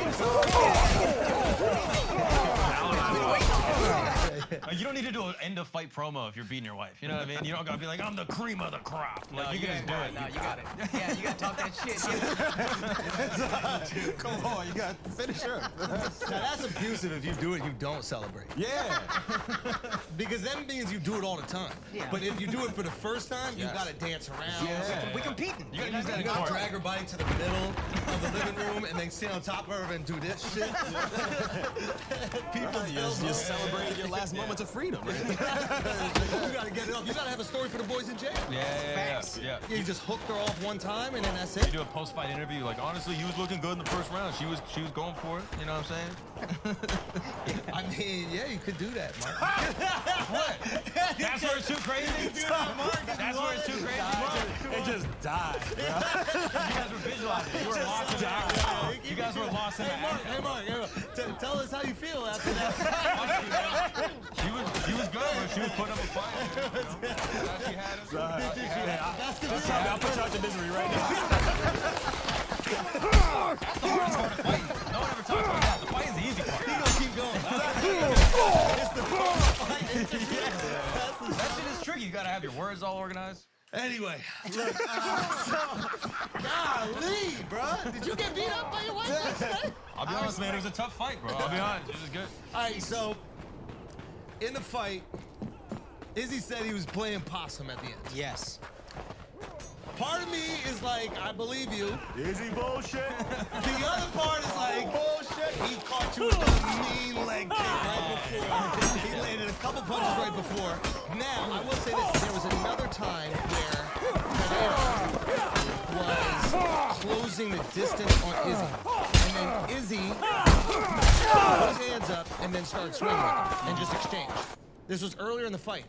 Like, you don't need to do an end of fight promo if you're beating your wife. You know what I mean? You don't gotta be like, I'm the cream of the crop. Like, you can just do it. No, you got it. Yeah, you gotta talk that shit. Come on, you got to finish her. Now that's abusive if you do it, you don't celebrate. Yeah. Because that means you do it all the time. Yeah. But if you do it for the first time, you gotta dance around. Yeah. We competing. You gotta use that You in gotta court. drag her body to the middle of the living room and then sit on top of her and do this shit. People You celebrated your last moments of freedom, right? you gotta get it up. You gotta have a story for the boys in jail. Yeah. Yeah, you just hooked her off one time and then that's it. You do a post-fight interview, like, honestly, he was looking good in the first round. She was going for it. You know what I'm saying? I mean, yeah, you could do that, Mark. What? That's where it's too crazy? That's where it's too crazy? It just died. You guys were visualizing. You were lost in the act. You guys were lost in the act. Hey, Mark, tell us how you feel after that. She was good, but she was putting up a fight. You know? Thought she had us. I'll put you out your misery right now. That's the hardest part of fighting. No one ever talks about that. The fight is the easy part. He's gonna keep going. That shit is tricky. You gotta have your words all organized. Anyway, look. Golly, bro. Did you get beat up by your wife last night? I'll be honest, man. It was a tough fight, bro. I'll be honest. It was good. All right, so in the fight, Izzy said he was playing possum at the end. Yes. Part of me is like, I believe you. Is he bullshit? The other part is like, bullshit. He caught you with a mean leg kick right before. He landed a couple punches right before. Now, I will say this. There was another time where Pereira was closing the distance on Izzy. And then Izzy put his hands up and then started swinging with him and just exchanged. This was earlier in the fight.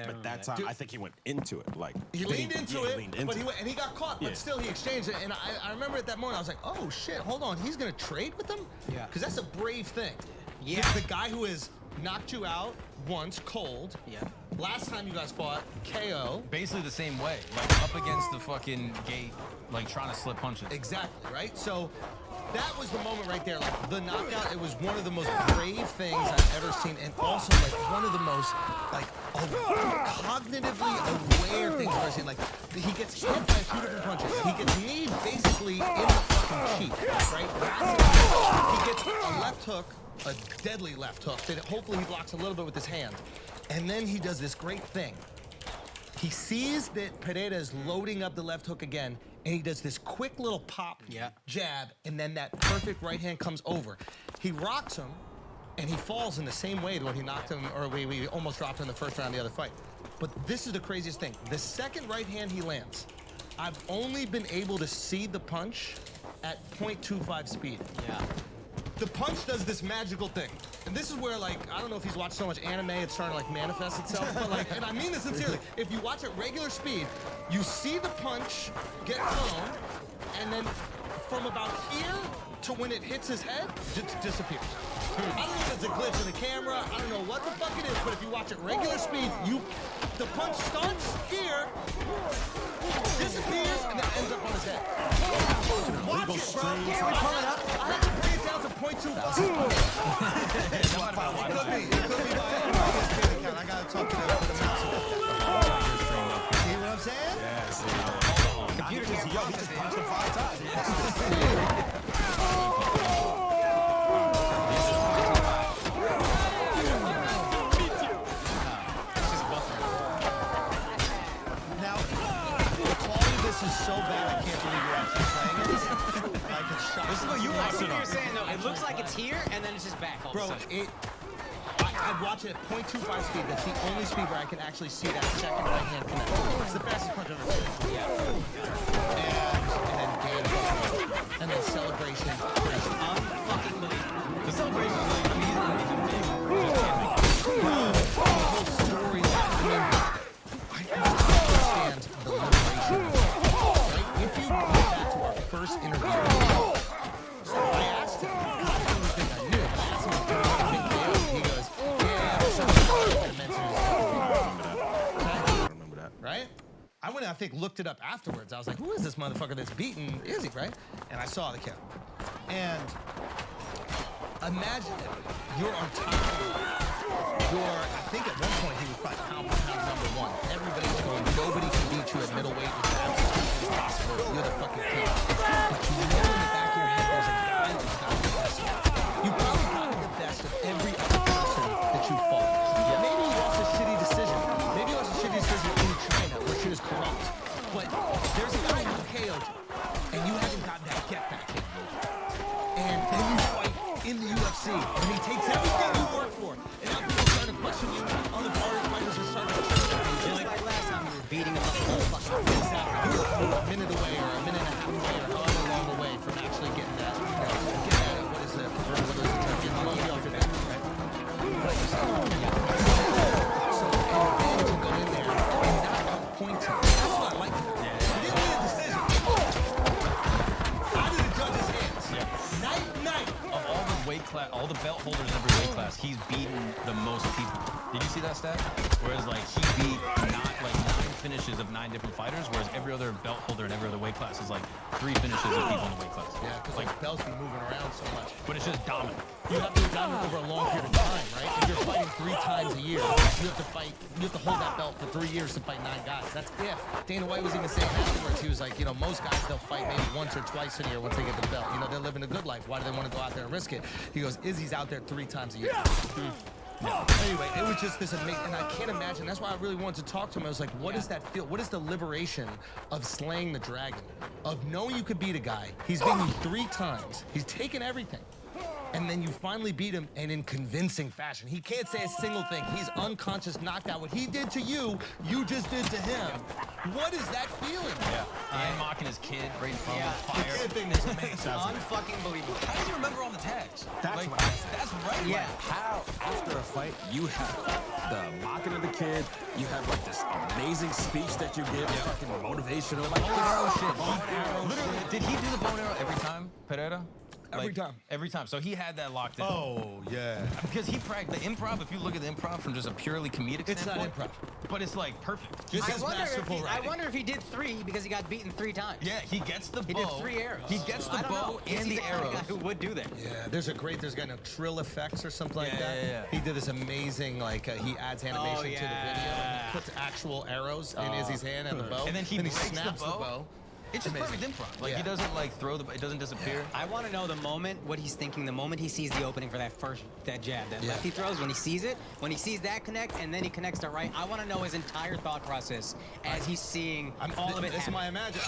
But that time, I think he went into it. Like He leaned into it, leaned into but it. and he got caught, but still he exchanged it. And I remember at that moment, I was like, oh shit, hold on, he's gonna trade with him? Yeah. Because that's a brave thing. Yeah. The guy who has knocked you out once, cold. Yeah. Last time you guys fought, KO. Basically the same way. Like, up against the fucking gate, like, trying to slip punches. Exactly, right? So that was the moment right there. Like, the knockout, it was one of the most brave things I've ever seen, and also, like, one of the most, like, cognitively aware things I've ever seen. Like, he gets hit by a few different punches. He gets kneed basically in the fucking cheek, right? He gets a left hook, a deadly left hook that hopefully he blocks a little bit with his hand. And then he does this great thing. He sees that Pereira is loading up the left hook again, and he does this quick little pop jab, and then that perfect right hand comes over. He rocks him, and he falls in the same way to when he knocked him, or we almost dropped him in the first round of the other fight. But this is the craziest thing. The second right hand he lands, I've only been able to see the punch at 0.25 speed. Yeah. The punch does this magical thing. And this is where, like, I don't know if he's watched so much anime, it's starting to, like, manifest itself, but, like, and I mean this sincerely, if you watch at regular speed, you see the punch get thrown, and then from about here to when it hits his head, just disappears. I don't know if it's a glitch in the camera, I don't know what the fuck it is, but if you watch at regular speed, the punch starts here, disappears, and then ends up on his head. Watch it, bro. Can we pull it up? I have to bring it down to 0.25. It could be my account. I gotta talk to them for the mouse. See what I'm saying? Yes. Computer can't process it. Punched him 5 times. Now, the quality of this is so bad, I can't believe you're actually playing it. Like, it's shocking. This is what you I see what you're saying, though. It looks like it's here, and then it's just back all Bro, of a sudden. I'd watch it at 0.25 speed. That's the only speed where I can actually see that second right hand connect. It's the fastest punch I've ever seen. Yeah. And then game over. And then celebration. Crazy. Unfucking believable. The celebration is like, I mean, The whole storyline. I mean, I understand the liberation. Right? If you go back to our first interview, I asked him, because I didn't think I knew, but I asked him if he was a big deal. He goes, yeah, I remember that. Right? I went and I think looked it up afterwards. I was like, who is this motherfucker that's beating Izzy, right? And I saw the count. And imagine it. You're on top of I think at one point he was probably pound for pound #1. Everybody's going, nobody can beat you at middleweight. It's absolutely impossible. You're the fucking king. But you know in the back of your head there's a guy that's got the best. You probably got the best of every other person that you fought. Maybe you lost a shitty decision. Maybe you lost a shitty decision in China where she was corrupt. But there's a guy who KO'd you, and you haven't gotten that get back yet. And then you fight in the UFC, and he takes everything you worked for. And now people are trying to question you on the fighters are starting to question you. just like last time we were beating him up the whole fucking Exactly. You're a minute away, or a minute and a half away, or however long away from actually getting that, what is the term? Getting the monkey off your back, right? So, and then to go in there and not outpoint him. That's what I like. He didn't win a decision. Out of the judge's hands. Night. Of all the weight class, all the belt holders in every weight class, he's beaten the most people. Did you see that stat? Whereas like he beat not like 9 finishes of 9 different fighters, whereas every other belt holder in every other weight class is like 3 finishes of people in the weight class. Yeah, because like belts be moving around so much. But it's just dominant. You have to be dominant over a long period of time, right? If you're fighting 3 times a year, you have to hold that belt for 3 years to fight 9 guys. That's if. Dana White was even saying afterwards, he was like, you know, most guys, they'll fight maybe once or twice a year once they get the belt. You know, they're living a good life. Why do they want to go out there and risk it? He goes, Izzy's out there 3 times a year. Anyway, it was just this amazing, and I can't imagine. That's why I really wanted to talk to him. I was like, what does that feel? What is the liberation of slaying the dragon? Of knowing you could beat a guy. He's beaten you 3 times. He's taken everything. And then you finally beat him, and in convincing fashion. He can't say a single thing. He's unconscious, knocked out. What he did to you, you just did to him. What is that feeling? Yeah. And mocking his kid right in front of the fire. The kid thing is amazing. unfucking believable. How does he remember all the tags? That's like, what I said. That's right. Yeah. Like, How, after a fight, you have the mocking of the kid, you have like this amazing speech that you give, fucking motivational. Like, arrow shit. Literally, did he do the bow and arrow every time, Pereira? Every time. Every time. So he had that locked in. Oh, yeah. Because he practiced the improv. If you look at the improv from just a purely comedic It's not standpoint, improv. but it's like perfect. This is I writing. wonder if he did 3 because he got beaten 3 times. Yeah, he gets the bow. He did 3 arrows. He gets the I don't bow know. and Is he the kind of arrows. guy who would do that? Yeah, there's a guy named Trill Effects or something like Yeah, that. yeah, yeah. He did this amazing, like, he adds animation to the video. And yeah. he puts actual arrows in Izzy's hand and the bow. And then he breaks snaps the bow. It's just perfect improv. Like, Yeah. he doesn't, like, it doesn't disappear. I want to know the moment, what he's thinking, the moment he sees the opening for that jab, that left he throws, when he sees it, when he sees that connect, and then he connects to right. I want to know his entire thought process as he's seeing all of it happen.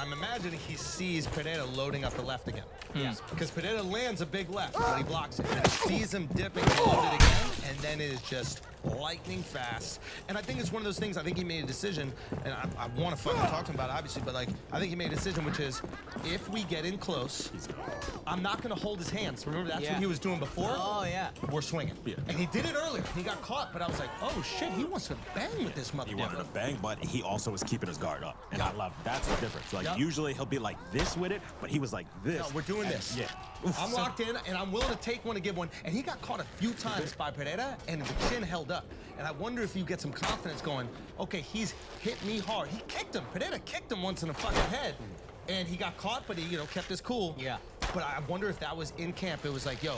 I'm imagining he sees Pereira loading up the left again. Yeah. Because Pereira lands a big left, but he blocks it. And he sees him dipping and load it again, and then it is just lightning fast. And I think it's one of those things, I think he made a decision, and I want to fucking talk to him about it, obviously, but like, I think he made a decision, which is, if we get in close, I'm not going to hold his hands. Remember, that's what he was doing before? Oh, yeah. We're swinging. Yeah. And he did it earlier. He got caught, but I was like, oh shit, he wants to bang with this motherfucker. He wanted to bang, but he also was keeping his guard up. And I love that's the difference. Like, usually he'll be like this with it, but he was like this. No, we're doing this. Yeah. I'm locked in, and I'm willing to take one to give one. And he got caught a few times by Pereira, and the chin held up. And I wonder if you get some confidence going, okay, he's hit me hard. He kicked him. Pereira kicked him once in the fucking head. And he got caught, but he, kept his cool. Yeah. But I wonder if that was in camp. It was like, yo,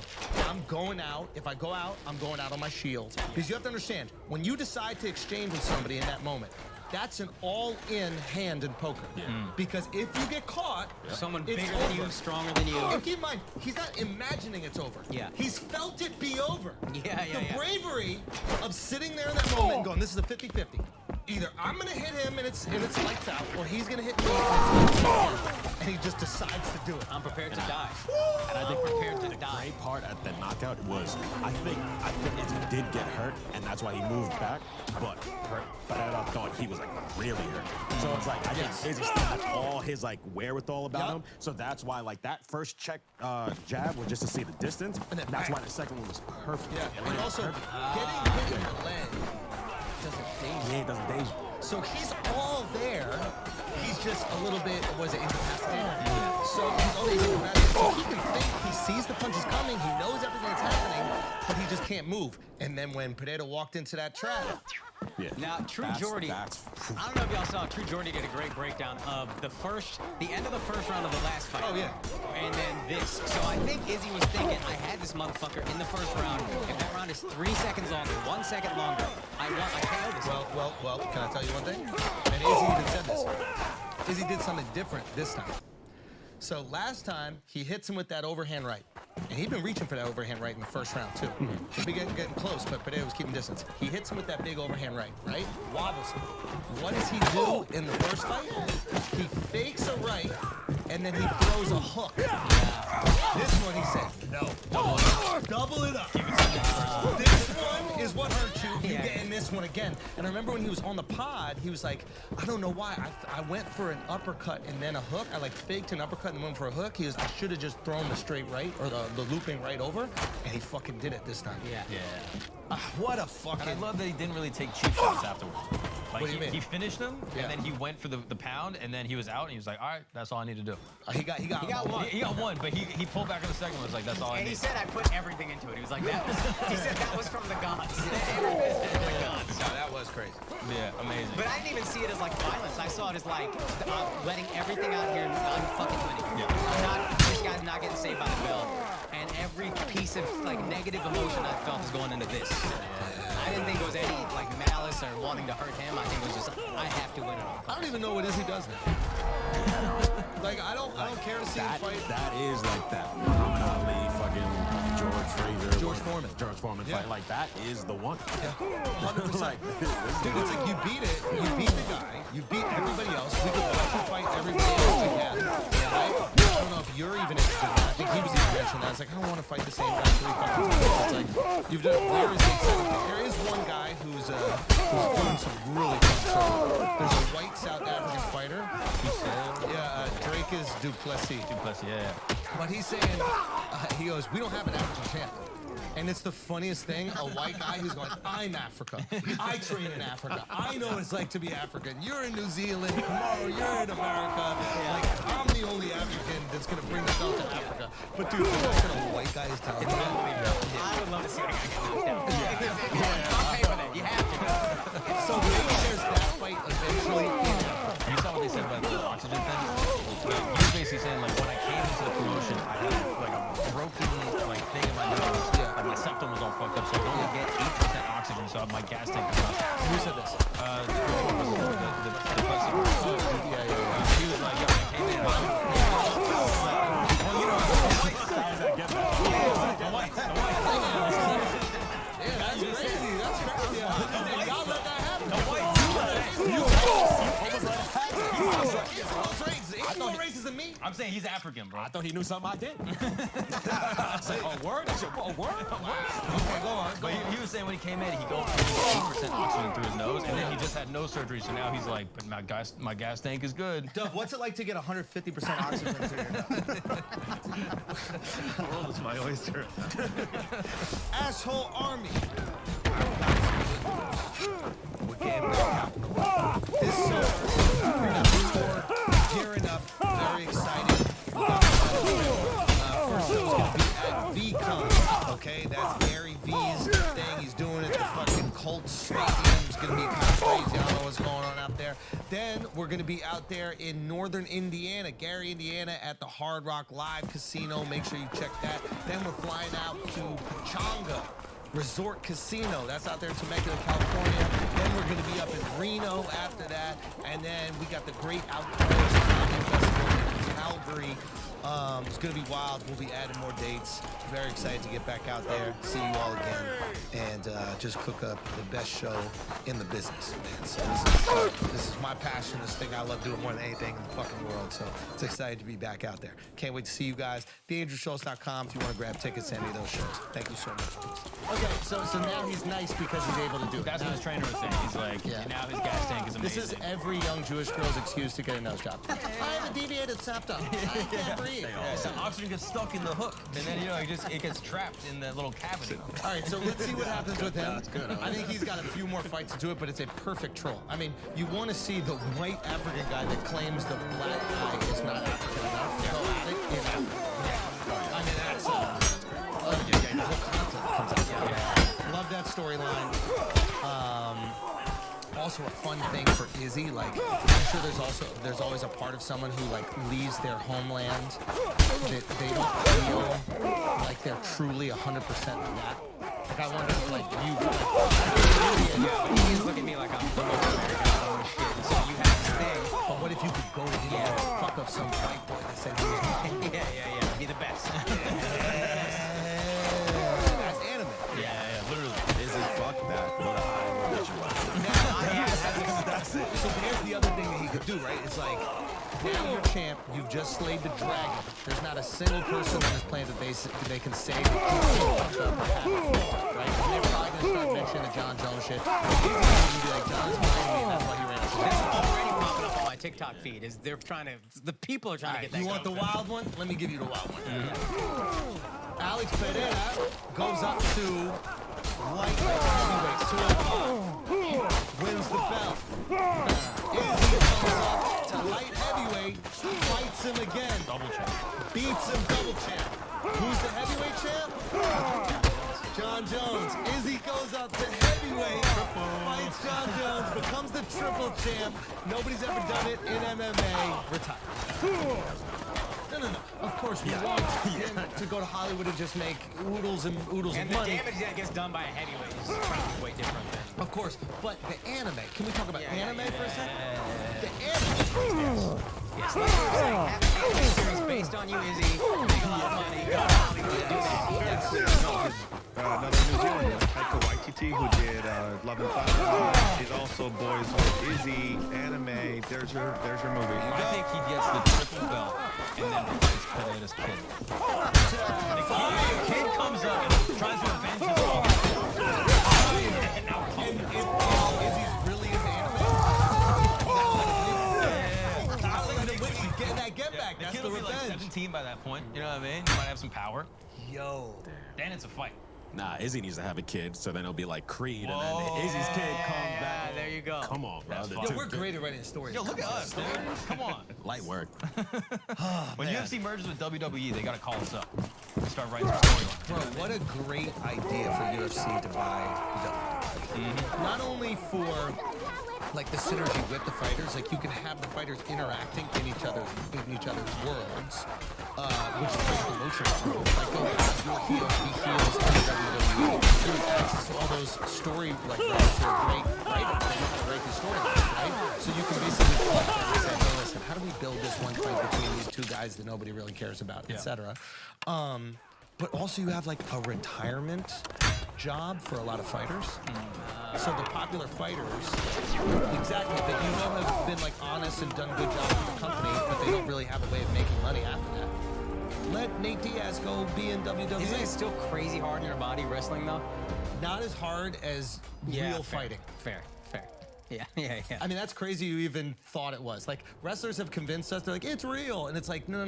I'm going out. If I go out, I'm going out on my shield. Because you have to understand, when you decide to exchange with somebody in that moment, that's an all-in hand in poker. Because if you get caught, Someone it's bigger over. than you, stronger than you. And keep in mind, he's not imagining it's over. Yeah. He's felt it be over. Yeah. The bravery of sitting there in that moment and going, this is a 50-50. Either I'm gonna hit him and it's lights out, or he's gonna hit me and he just decides to do it. I'm prepared to die. And I think prepared to the die. great part at the knockout was, I think Izzy did get hurt, and that's why he moved back. But Pereira thought he was like really hurt. So it's like I think Izzy still had all his like wherewithal about him. So that's why like that first check jab was just to see the distance, and that's why the second one was perfect. Yeah, and also getting hit in the leg doesn't daze you. It doesn't daze you. So he's all there. He's just a little bit, was it incapacitated? So he's always incapacitated. So he can think, he sees the punches coming, he knows everything that's happening, but he just can't move. And then when Pereira walked into that trap, Now, True Jordy, I don't know if y'all saw, True Jordy did a great breakdown of the end of the first round of the last fight. Oh, yeah. And then this. So I think Izzy was thinking, I had this motherfucker in the first round. If that round is 3 seconds longer, 1 second longer, I KO this. well, can I tell you one thing? And Izzy even said this. Izzy did something different this time. So last time, he hits him with that overhand right. And he'd been reaching for that overhand right in the first round, too. He'd be getting close, but Pereira was keeping distance. He hits him with that big overhand right? Wobbles him. What does he do in the first fight? He fakes a right, and then he throws a hook. This one, he said, no. Double it up. This one is what hurt you. You're getting this one again. And I remember when he was on the pod, he was like, I don't know why. I went for an uppercut and then a hook. I like faked an uppercut and went for a hook. He was, I should have just thrown the straight right or the looping right over. And he fucking did it this time. Yeah. What a fucking... And I love that he didn't really take cheap shots afterwards. Like, What do you mean? He finished them, and then he went for the pound, and then he was out, and he was like, all right, that's all I need to do. He got one. He got one, but he pulled back in the second one. Was like, that's all I need. And he said, I put everything into it. He was like, he said that was from the gods. Everything from the gods. No, that was crazy. Yeah, amazing. But I didn't even see it as like violence. I saw it as like letting everything out here. I'm fucking winning. This guy's not getting saved by the bell. And every piece of like negative emotion I felt is going into this. I didn't think it was any like malice or wanting to hurt him. I think it was just I have to win it all. I don't even know what Izzy does now. Like I don't care to see him fight. That is like that Muhammad Ali fucking George Foreman Yeah. fight. Like that is the one. 100%. Like, Dude, it's like you beat it, you beat the guy, you beat everybody else. We could let you fight everybody else again. Right? I don't know if you're even interested in that. I think he was even mentioning that. It's like I don't want to fight the same guy 3 fucking times. It's like you've done. There is one guy who's doing some really fun stuff. There's a white South African fighter. Yeah, Drake is Duplessis. Yeah. But he's saying, he goes, we don't have an African champ. And it's the funniest thing, a white guy who's going, I'm Africa. I train in Africa. I know what it's like to be African. You're in New Zealand. Tomorrow you're in America. Like, I'm the only African that's going to bring the belt to Africa. But dude, the fact that a white guy is telling me that. I would love to see what a guy get knocked out. I'll pay for that. You have to. So maybe there's that fight eventually. You saw what they said about the oxygen thing? He was basically saying, like, when I came into the promotion, I had, like, a broken, like, thing in my nose. Like, my septum was all fucked up, so I could only get 8% oxygen, so my gas tank was up. Who said this? The he was like, yo, I came in, I I'm saying he's African, bro. I thought he knew something I didn't. I said, oh, word? That's your word? Okay, go on. But he was saying when he came in, he go 8% oxygen through his nose, and then he just had nose surgery, so now he's like, but my gas tank is good. Dove, what's it like to get 150% oxygen through your nose? The world is my oyster. Asshole Army. We're getting back out. This summer, gearing up, very excited. First show's gonna be at VCon, okay? That's Gary V's thing. He's doing it at the fucking Colts Stadium. It's gonna be kind of crazy. I don't know what's going on out there. Then we're gonna be out there in northern Indiana, Gary, Indiana, at the Hard Rock Live Casino. Make sure you check that. Then we're flying out to Pechanga Resort Casino. That's out there in Temecula, California. Then we're going to be up in Reno after that. And then we got the Great Outdoors Comedy Festival in Calgary. It's going to be wild. We'll be adding more dates. Very excited to get back out there, see you all again, and just cook up the best show in the business, man. So this is my passion. This thing I love doing more than anything in the fucking world. So it's excited to be back out there. Can't wait to see you guys. TheAndrewSchultz.com if you want to grab tickets to any of those shows. Thank you so much. Okay, so now he's nice because he's able to do it. That's what his trainer was saying. He's like, now his gas tank is amazing. This is every young Jewish girl's excuse to get a nose job. I have a deviated septum. I can't breathe. So oxygen gets stuck in the hook, and then it gets trapped in that little cavity. All right, so let's see what happens with him. That's good. I think he's got a few more fights to do it, but it's a perfect troll. I mean, you want to see the white African guy that claims the black guy is not African enough. Go at it, you know. I mean, that's the whole concept comes out. Love that storyline. Also a fun thing for Izzy, like I'm sure there's always a part of someone who like leaves their homeland that they don't feel like they're truly 100% that. Like I wonder if like you He's looking at me like I'm the most American shit. So you have this thing. But what if you could go in there and fuck up some white boy that said he was be the best. That's anime. Yeah, literally. Izzy, fuck that. Go to high. So here's the other thing that he could do, right? It's like, now you're champ, you've just slayed the dragon. There's not a single person on this planet that they can say that right? And they're probably going to start mentioning the John Jones shit. He's going to be like, John's behind me, and that's why he ran into This is already popping up on my TikTok feed. Is they're trying to, the people are trying to get that. You want the wild one? Let me give you the wild one. Alex Pereira goes up to light heavyweight, wins the belt. Izzy comes up to light heavyweight, fights him again. Double champ. Beats him double champ. Who's the heavyweight champ? John Jones. Izzy goes up to heavyweight, fights John Jones, becomes the triple champ. Nobody's ever done it in MMA. Retire. No. Of course, we want him to go to Hollywood and just make oodles and money. And the damage that gets done by a heavyweight is probably way different than... Of course, but the anime. Can we talk about anime for a second? The anime. Yes, like you were saying, have an anime series based on you, Izzy. Make a lot of money. Go to Hollywood and do that. Another New Zealander, Taika Waititi, who did Love and Thunder. He's also Boys with Izzy, anime. There's your movie. I think he gets the triple belt and then replaces Pereira's kid. The kid comes up and tries to avenge his father. Izzy's really into anime. Getting that get back. The That's kid the will be like revenge. 17 by that point. You know what I mean? He might have some power. Yo. Then it's a fight. Nah, Izzy needs to have a kid, so then it'll be like Creed, and then Izzy's kid comes back. There you go. Come on, bro. Yo, we're great at writing stories. Yo, look at us, dude. Come on. Light work. When UFC merges with WWE, they gotta call us up. Start writing some storylines. Bro, what a great idea for UFC to buy WWE. Not only for like the synergy with the fighters, like you can have the fighters interacting in each other's worlds, which is like the motion. Like go have your heels be heels in WWE. You have access to all those story like writers who are great writers. They know how to write these storylines, right? So you can basically plug them and say, hey, listen, how do we build this one fight between these two guys that nobody really cares about, etc. But also you have like a retirement job for a lot of fighters. So the popular fighters, exactly, that you know have been like honest and done good jobs with the company, but they they don't really have a way of making money after that. Let Nate Diaz go be in WWE. Isn't it still crazy hard in your body wrestling though? Not as hard as real fighting. Fair. Yeah. I mean, that's crazy you even thought it was. Like, wrestlers have convinced us, they're like, it's real. And it's like, no.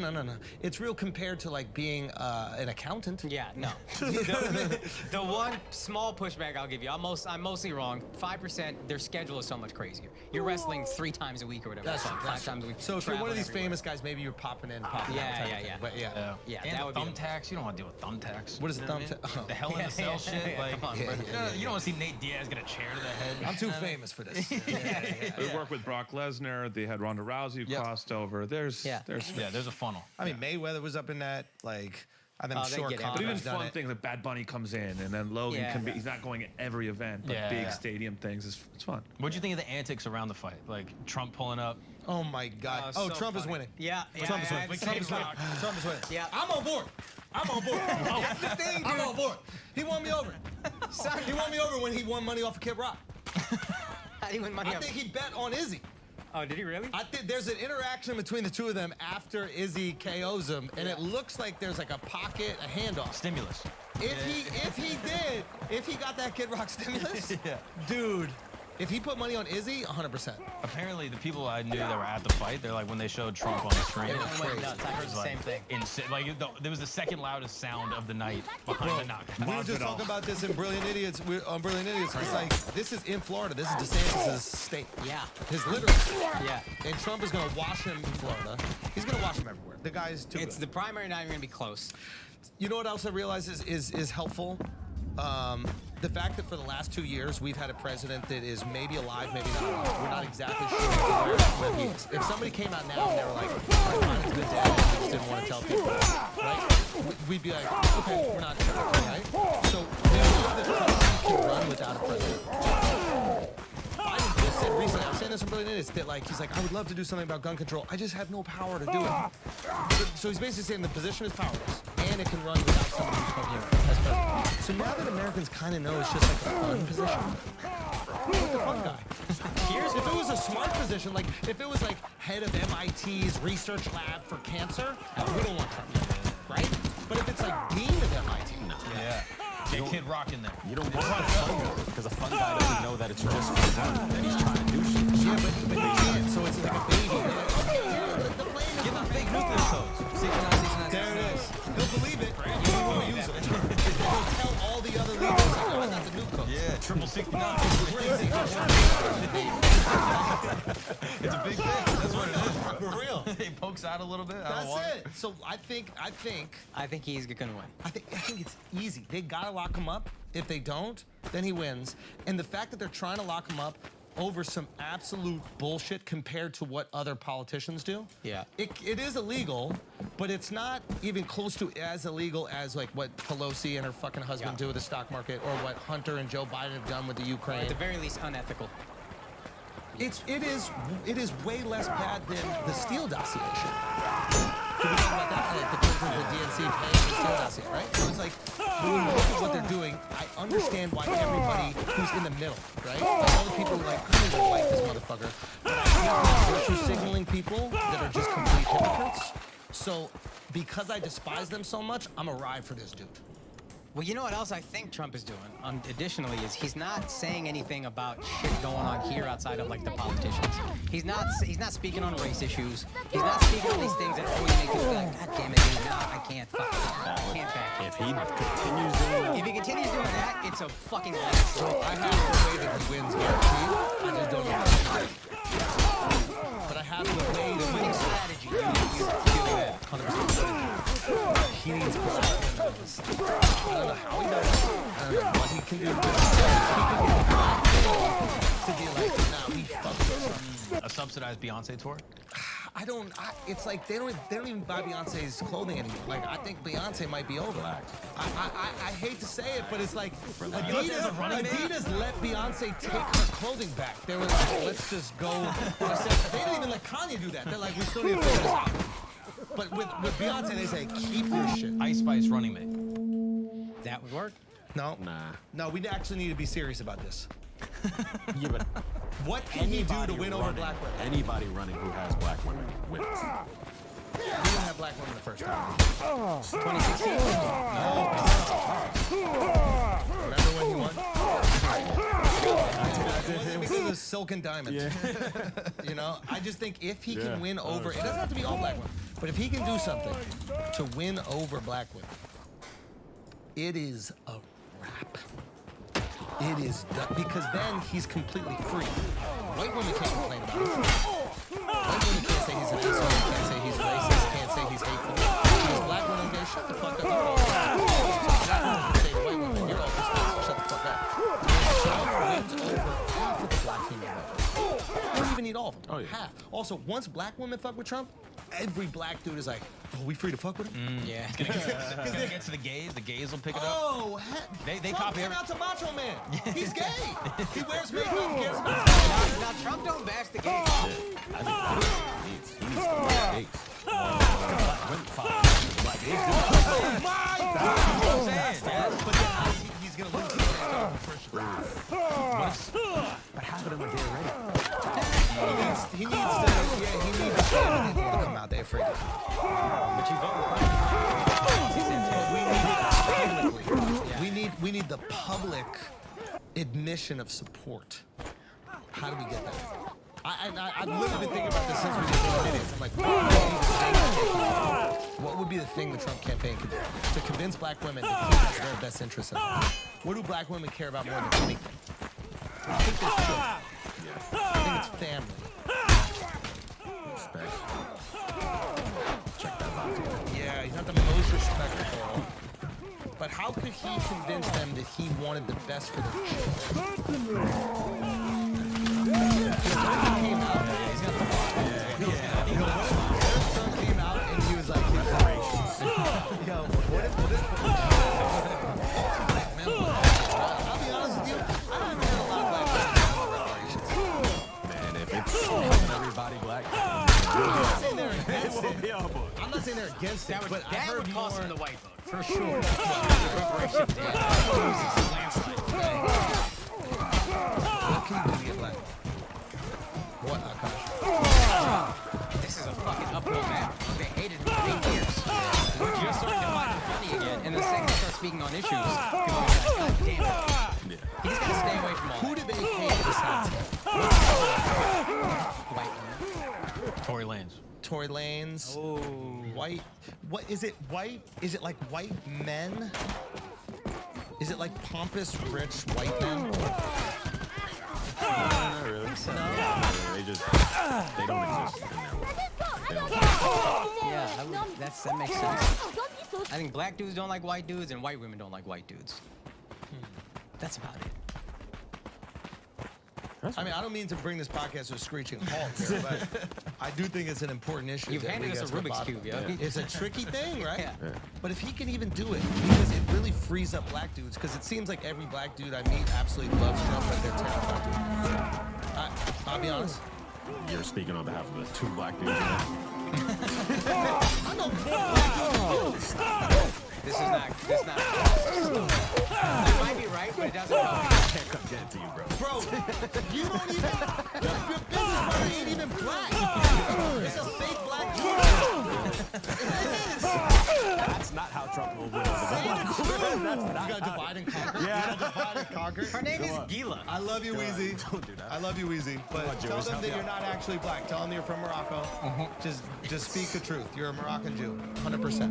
It's real compared to, like, being an accountant. Yeah, no. The one small pushback I'll give you, I'm mostly wrong. 5%, their schedule is so much crazier. You're wrestling 3 times a week or whatever. That's like 5 times a week. So if you're one of these traveling famous guys, maybe you're popping in, popping out. Yeah. But Yeah, And that would be thumbtacks. You don't want to deal with thumbtacks. What is You a know what I mean? thumbtack? The Hell in a Cell shit. Like, come on, bro. you don't want to see Nate Diaz get a chair to the head. I'm too famous for this. They work with Brock Lesnar. They had Ronda Rousey crossed over. There's a funnel. I mean, Mayweather was up in that. Like, I'm sure But even Connor's done fun it. things like Bad Bunny comes in, and then Logan can be. He's not going at every event, but big stadium things. It's fun. What'd you think of the antics around the fight? Like Trump pulling up. Oh my God! so Trump is funny. winning. Yeah. Trump is winning. Trump is winning. Trump is winning. Yeah. I'm on board. That's the thing, dude. I'm on board. He won me over. He won me over when he won money off of Kid Rock. How do you win money I off? think he bet on Izzy. Oh, did he really? I think there's an interaction between the two of them after Izzy KOs him, and it looks like there's like a pocket, a handoff. Stimulus. If he got that Kid Rock stimulus, dude, if he put money on Izzy, 100%. Apparently, the people I knew that were at the fight, they're like, when they showed Trump on the screen, They went nuts. I heard the same thing. There was the second loudest sound of the night behind the knockout. We were just talking about this in Brilliant Idiots. On Brilliant Idiots, it's like, this is in Florida. This is DeSantis' state. Yeah. His literal state. Yeah. And Trump is going to wash him in Florida. He's going to wash him everywhere. The guy is too It's good. the primary not even gonna be close. You know what else I realize is helpful? The fact that for the last 2 years, we've had a president that is maybe alive, maybe not alive. We're not exactly sure where he is. If somebody came out now and they were like, Biden's good dad, I just didn't want to tell people, right? We'd be like, okay, we're not sure, right? So there's a way that the president can run without a president. Biden just said recently, I'm saying this from Brilliant Idiots, that like, he's like, I would love to do something about gun control. I just have no power to do it. So he's basically saying the position is powerless, and it can run without someone who's coming here as president. So now that Americans kind of know it's just like a fun position, what the fun guy? If it was a smart position, like if it was like head of MIT's research lab for cancer, we don't want Trump, right? But if it's like dean of MIT, Yeah. Get Kid Rock in there. You don't want the fun guy, because a fun guy doesn't know that it's just fun, that he's trying to do shit. Yeah, but he can't, so it's like a baby. They're like, okay, yeah, the plane is Give him not fake big. nuclear codes. 69, 69, There it is. He'll believe it. He won't use it. He'll tell all the other leaders, like, oh, I got the new code. Yeah, 69. It's a big thing. That's what it is. For real. He pokes out a little bit. That's it. So I think he's gonna win. I think it's easy. They gotta lock him up. If they don't, then he wins. And the fact that they're trying to lock him up over some absolute bullshit compared to what other politicians do. Yeah. It is illegal, but it's not even close to as illegal as like what Pelosi and her fucking husband do with the stock market, or what Hunter and Joe Biden have done with the Ukraine. At the very least, unethical. It is way less bad than the Steele dossier shit. Can we talk about that? Like the Clinton, the DNC paying the Steele dossier, right? So it's like, when you look at what they're doing, I understand why everybody who's in the middle, right? All the people who are like, I don't even like this motherfucker. But I think virtue signaling people that are just complete hypocrites. So because I despise them so much, I'm a ride for this dude. Well, you know what else I think Trump is doing? Additionally, is he's not saying anything about shit going on here outside of like the politicians. He's not speaking on race issues. He's not speaking on these things that always make you like, God damn it, dude, no, I can't fuck. I can't back. If he continues doing that, If he continues doing that, it's a fucking landslide. So I have the way that he wins guaranteed. I just don't know how to do it. But I have the way to Winning win. strategy. You feel that. 100%. He needs perspective. I don't know how he does it. I don't know what he can do. He can get to be like, nah, we fucked this up. A subsidized Beyonce tour? It's like they don't even buy Beyonce's clothing anymore. Like, I think Beyonce might be over. I hate to say it, but it's like Adidas let Beyonce take her clothing back. They were like, let's just go. They didn't even let Kanye do that. They're like, we still need to figure this out. But with Beyonce, they say, keep your shit. Ice Spice Running Mate. That would work. No. nah. No, we actually need to be serious about this. Yeah, but What can he do to anybody win over running- black women? Anybody running who has black women wins. He didn't have black women the first time. 2016? Remember when he won? It was because of Silk and Diamonds. You know, I just think if he can win over, it doesn't have to be all black women, but if he can do something to win over black women, it is a wrap. It is done, because then he's completely free. White women can't complain about it. White women can't say he's an asshole, can't say he's racist, can't say he's hateful. Because black women go, shut the fuck up. Say to white women, you're all disgusting, shut the fuck up. Trump wins over half of the black female vote. You don't even need all of them. Half. Also, once black women fuck with Trump, every black dude is like, oh, we free to fuck with him? Yeah. He's gonna get to the gays. The gays will pick it up. Oh, they Trump copy came every. out to Macho Man. He's gay. He wears makeup, cares about Now, Trump don't bash the gays. I think he needs to be But then he's gonna lose his first round. But half of them are gay already. He needs to come out. They're afraid to come out. But you vote. We need the public admission of support. How do we get that? I've literally been thinking about this since we did the minutes. I'm like, what would be the thing the Trump campaign could do to convince black women that he has their best interests in mind? What do black women care about more than anything? I think it's children. I think it's family. Respect. Check that box. Yeah, he's not the most respectful. But how could he convince them that he wanted the best for their children? Came out, came out and he was like, yo, what if I'll be honest with you, I don't even have a lot of black reparations. Man, if it's everybody black, I'm not saying they're against it. I'm not saying they're against it, but I That heard would cost more. him the white vote, for sure. What can you do to get black? What, Akash? This is a fucking uphill battle. They hated him for 8 years. We're just starting to find him funny again. And the second they start speaking on issues, people are like, God damn it. He just gotta stay away from all Who did they hate besides him? white women. Tory Lanez. Tory Lanez. Oh. White. What is it? White? Is it like white men? Is it like pompous, rich white men? not really. They just, they don't exist in their world. They don't Yeah, that makes sense. I think black dudes don't like white dudes and white women don't like white dudes. That's about it. I mean, I don't mean to bring this podcast to a screeching halt here, but I do think it's an important issue. You've that handed we us a get to the Rubik's bottom Cube, of. yo. It's a tricky thing, right? Yeah. But if he can even do it, because it really frees up black dudes, because it seems like every black dude I meet absolutely loves Trump, but they're terrified to. I'll be honest. You're speaking on behalf of the two black dudes. You know? I know more black dudes. This is not. That might be right, but it doesn't help. I can't come get it to you, bro. Bro, you don't even. Your business partner ain't even black. It's a fake black dude. It is. That's not how Trump will win. You gotta divide and conquer. Yeah. You gotta divide and conquer. Her name is Gila. I love you, Weezy. Don't do that. I love you, Weezy. But on, tell Jewish, them help that me you're out. not actually black. Tell them you're from Morocco. Just speak the truth. You're a Moroccan Jew, 100%.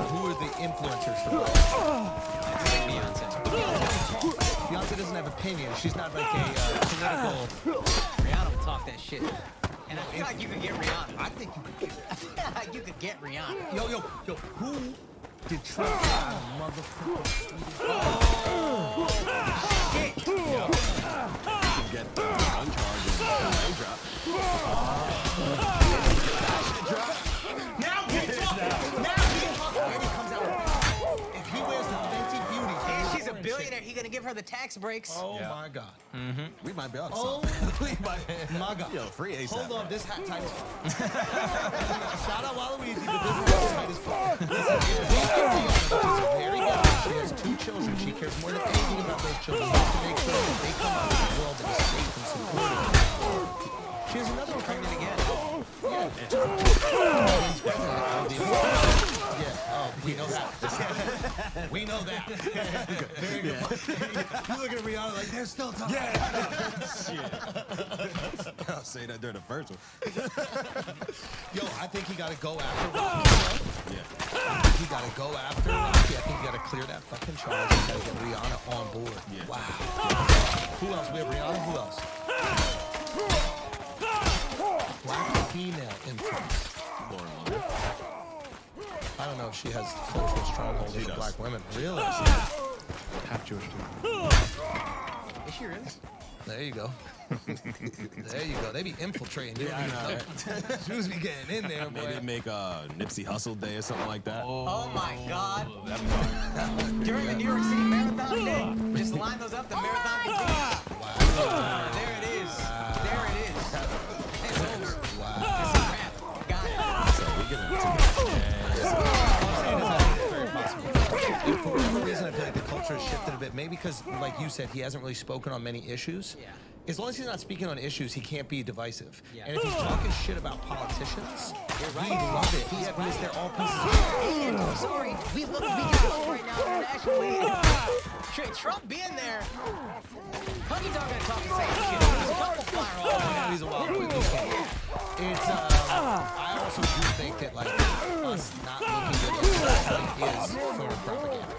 Who are the influencers for black? Beyonce doesn't have opinion. She's not like a political. Rihanna will talk that shit. And I feel like you could get Rihanna. I think you could get. I feel like you could get Rihanna. Yo, who did Trump have a motherfucker? Shit. You can get gun charges and they drop. Now we talk. Now he can talk when he comes out. If he wears the Fenty Beauty, And she's a billionaire. He could gonna give her the tax breaks. Oh my God. We might be on Oh something. my God. Yo, free ASAP. Hold on, this hat tight as fuck. Shout out Waluigi, but this hat tight as fuck. Listen, if we can be honest, she's very good. She has 2 children. She cares more than anything about those children. We have to make sure that they come out in a world that is safe and supportive. She has another one Pregnant again. Yeah. We know that. We know that. Very good. You look at Rihanna like they're still talking. I'll say that during the first one. Yo, I think he got to go after Rocky. Yeah. He got to go after Rocky. I think he got to clear that fucking charge. He got to get Rihanna on board. Yeah. Wow. Who else? We have Rihanna. Who else? Black female influence. I don't know if she has cultural strongholds with black women. Really? Half Jewish too. Is she really? There you go. There you go. They be infiltrating. You don't even know. Jews be getting in there, boy. Maybe make a Nipsey Hussle Day or something like that. Oh my God. During the New York City Marathon Day, just line those up, the marathon continues. Wow. There it is. There it is. It's over. Wow. It's a wrap. Got it. So we get into And for whatever reason, I feel like the culture has shifted a bit. Maybe because, like you said, he hasn't really spoken on many issues. Yeah. As long as he's not speaking on issues, he can't be divisive. Yeah. And if he's talking shit about politicians, right. we love it. He's Because right. they're all pieces of And I'm sorry, we can look right now internationally. Trump being there, Honey Dog gonna talk the same shit. He's a couple flyer all shit. He's a wild boy. It's, I also do think that, like, us not looking good is sort of propaganda.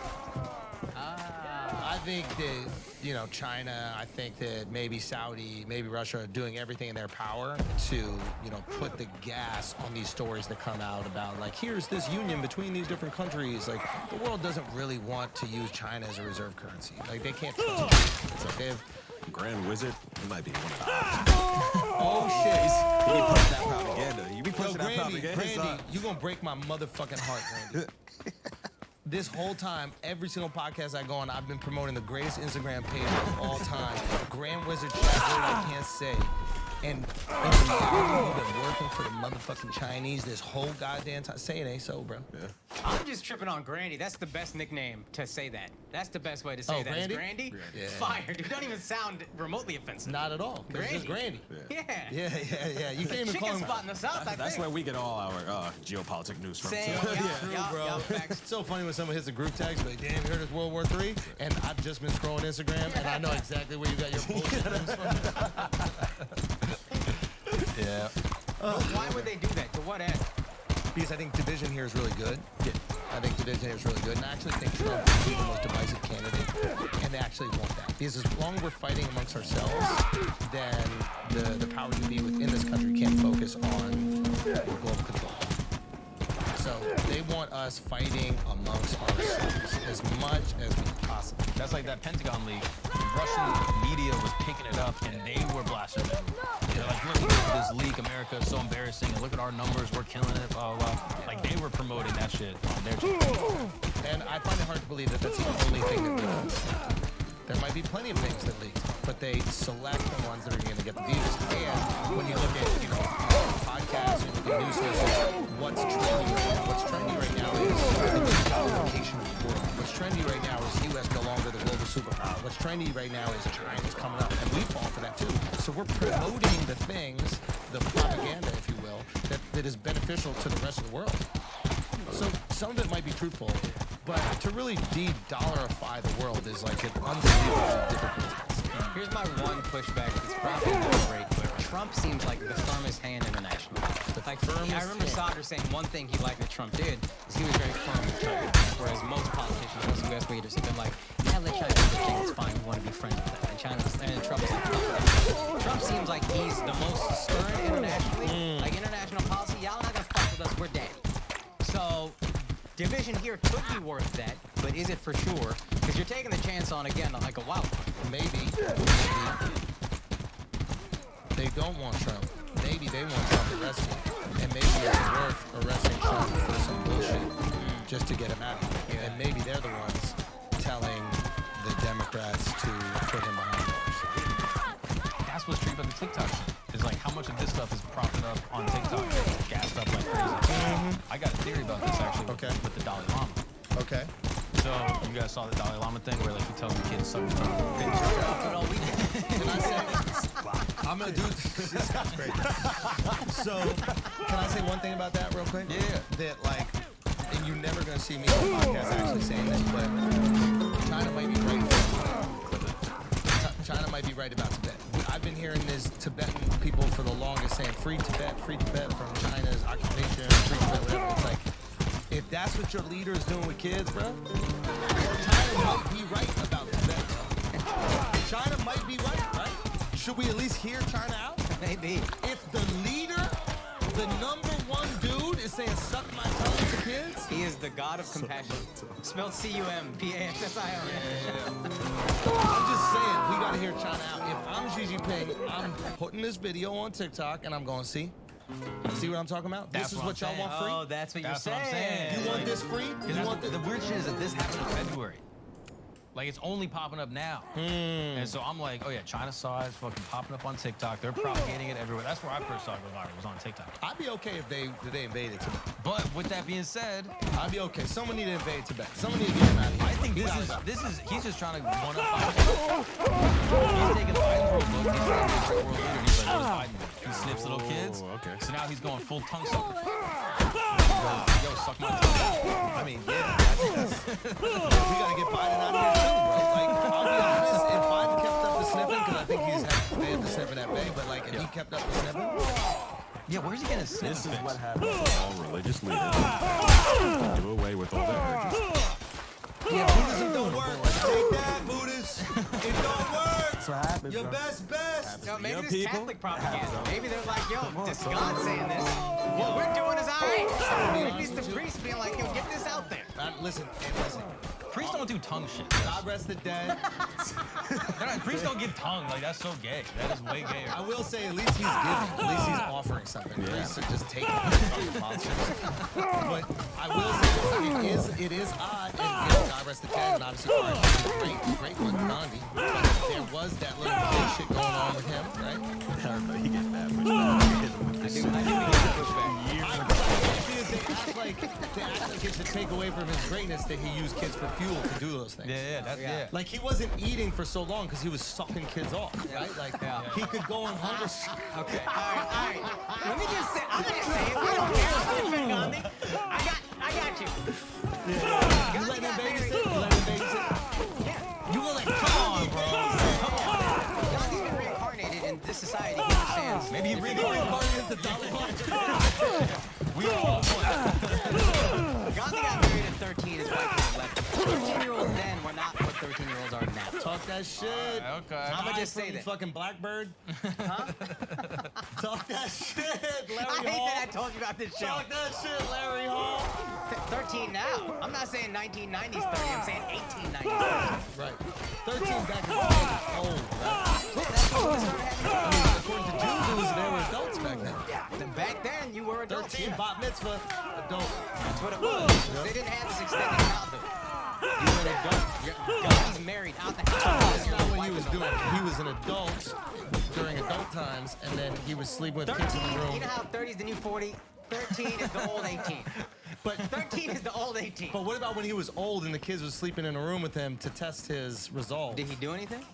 I think that, you know, China, I think that maybe Saudi, maybe Russia are doing everything in their power to, you know, put the gas on these stories that come out about, like, here's this union between these different countries. Like, the world doesn't really want to use China as a reserve currency. Like, they can't trust it. It's like they have... Grand Wizard, he might be one of the Oh, shit. He be pushing that propaganda. You be pushing that Grandy, propaganda. Grandy, you gonna break my motherfucking heart, Grandy. This whole time, every single podcast I go on, I've been promoting the greatest Instagram page of all time. Grand Wizard chat word I can't say. And in reality, you've been working for the motherfucking Chinese this whole goddamn time. Say it ain't so, bro. Yeah. I'm just tripping on Grandy. That's the best nickname to say that. That's the best way to say that. Grandy? Is Grandy? Yeah. Fire, dude. Don't even sound remotely offensive. Not at all. It's just Grandy. Yeah. Yeah. You can't even call Chicken him. spot in the South, I That's think. where we get all our geopolitical news from. Same, too. yeah, Bro. yeah, facts. It's so funny when someone hits a group text, like, damn, you heard it's World War III? And I've just been scrolling Instagram, and I know exactly where you got your bullshit news from. Yeah. But why would they do that? To what end? Because I think division here is really good. Yeah. I think division here is really good. And I actually think Trump would be the most divisive candidate. And they actually want that. Because as long as we're fighting amongst ourselves, then the powers that be within this country can't focus on global control. So they want us fighting amongst ourselves as much as we possibly can. That's like that Pentagon leak. Russian media was picking it up, and they were blasting them. They're like, look at this leak, America is so embarrassing, and look at our numbers, we're killing it, blah, blah, blah. Like, they were promoting that shit on their channel. And I find it hard to believe that that's the only thing that leaks. There might be plenty of things that leak, but they select the ones that are going to get the views. And when you look at, you know, podcasts and news sources, what's trendy right now? What's trendy right now is the deglobalization of the world. What's trendy right now is U.S. no longer the global superpower. What's trendy right now is China's coming up, and we fall for that too. So we're promoting the things, the propaganda, if you will, that is beneficial to the rest of the world. So some of it might be truthful, but to really de-dollarify the world is like an unbelievably difficult task. Here's my one pushback. It's probably not great, but Trump seems like the firmest hand internationally. Like, I remember Sauter saying one thing he liked that Trump did is he was very firm with China, whereas most politicians, most U.S. leaders have been like, yeah, let China do their thing, it's fine, we want to be friends with them. And Trump is like, Trump seems like he's the most stern internationally. Like, international policy, y'all not gonna fuck with us, we're dead. So, division here could be worth that, but is it for sure? Because you're taking the chance on, again, like a wild card. Maybe they don't want Trump. Maybe they want Trump arrested. And maybe it's worth arresting Trump for some bullshit just to get him out. And maybe they're the ones telling the Democrats TikTok shit. Is like how much of this stuff is propping up on TikTok, gassed up like crazy. I got a theory about this actually with the Dalai Lama. Okay. So you guys saw the Dalai Lama thing where like he tells the kids to suck his thumb. Can I say? I'm gonna do this guy's great. So, can I say one thing about that real quick? Yeah. That like, and you're never gonna see me on the podcast actually saying this, but China might be right. China might be right about Tibet. I've been hearing this Tibetan people for the longest saying free Tibet from China's occupation, free Tibet, whatever. It's like, if that's what your leader is doing with kids, bro, China might be right about Tibet, bro. China might be right? Should we at least hear China out? Maybe. If the leader, the #1 dude, is saying suck my tongue to kids, he is the god of compassion. Spelled C-U-M-P-A-S-S-I-O-N. I'm just saying, we gotta hear China out. If I'm Xi Jinping, I'm putting this video on TikTok and I'm going, see what I'm talking about? That's this is what what y'all I'm want free? Oh, that's what you're That's what I'm saying. saying. You want this free? You want The weird shit is that this happened in February. Like, it's only popping up now. And so I'm like, oh yeah, China saw it. It's fucking popping up on TikTok. They're propagating it everywhere. That's where I first saw it go viral, was on TikTok. I'd be okay if they invaded Tibet. But with that being said, I'd be okay. Someone need to invade Tibet. Someone need to get him out of here. I think he's just trying to one up Biden. He's taking Biden's rule book. He's trying to be a world leader. And he's like, what does Biden do? He snips little kids. Okay. So now he's going full tongue sucker. Yo, suck my tongue. I mean, yeah, we gotta get Biden out of here too, bro. Like, I'll be honest, if Biden kept up the sniffing, because I think they had the sniffing at bay, but like, if he kept up the sniffing, yeah, where's he getting sniffing? This is what happens to all religious leaders. Do away with all their urges. yeah, Buddhism don't work. Take that, Buddhists. It don't work. That's what happens. Your bro. best. Yo, maybe Young this people. Catholic propaganda. Maybe they're like, yo, this is God saying this. What we're doing is all right. Maybe it's the priest being like, yo, get this out there. Listen. Priests don't do tongue shit. God rest the dead. Priests don't give tongue. Like, that's so gay. That is way gayer. I will say, at least he's giving. At least he's offering something. Priests are just taking fucking monsters. But I will say, it is odd. And God rest the dead. And obviously, great one, Gandhi. But there was that little gay shit going on with him, right? Everybody gets mad pushback. I do get pushback. They act like it's to take away from his greatness that he used kids for fuel to do those things. Yeah. Like, he wasn't eating for so long because he was sucking kids off, right? Like, he could go on hunger. Okay. All right. Let me just say, I'm gonna say it. I don't care. I'm defend Gandhi. I got you. You letting him babysit? Yeah. You gonna come on, bro. Gandhi's been reincarnated in this society. He understands. Maybe he Reincarnated the Dalai Lama. We all Gandhi got married at 13. His wife was 11. 13-year-olds then were not what 13-year-olds are now. Talk that shit. Okay. I'ma just say that. Fucking Blackbird. Huh? Talk that shit, Larry I hate Hall. that I told you about this show. Talk that shit, Larry Hall. 13 now. I'm not saying 1990s 30. I'm saying 1890s 30. Right. 13 back in the day was old, right? That's what we started having. According to Jews, they were adults back then. Back then, you were adults. 13, bat mitzvah, adult. That's what it was. They didn't have this extended childhood. You were an adult. Gandhi's married out the house. That's not what he was doing. He was an adult during adult times, and then he was sleeping with 13, kids in the room. you know how 30 is the new 40? 13 is the old 18. But 13 is the old 18. But what about when he was old and the kids was sleeping in a room with him to test his resolve? Did he do anything?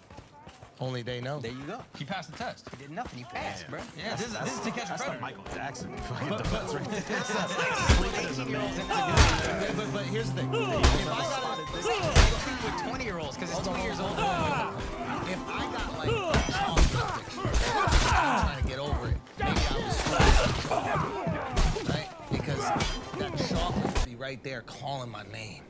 Only they know. There you go. He passed the test. He did nothing. He passed, bro. Yeah, this is to catch a predator. Michael Jackson fucking does right there. 18-year-olds in the But here's the thing. If I got with 20-year-olds, because it's 2 years old. If I got like a chocolate addiction, I'm trying to get over it. Maybe I was smoking chocolate, right? Because that chocolate would be right there calling my name.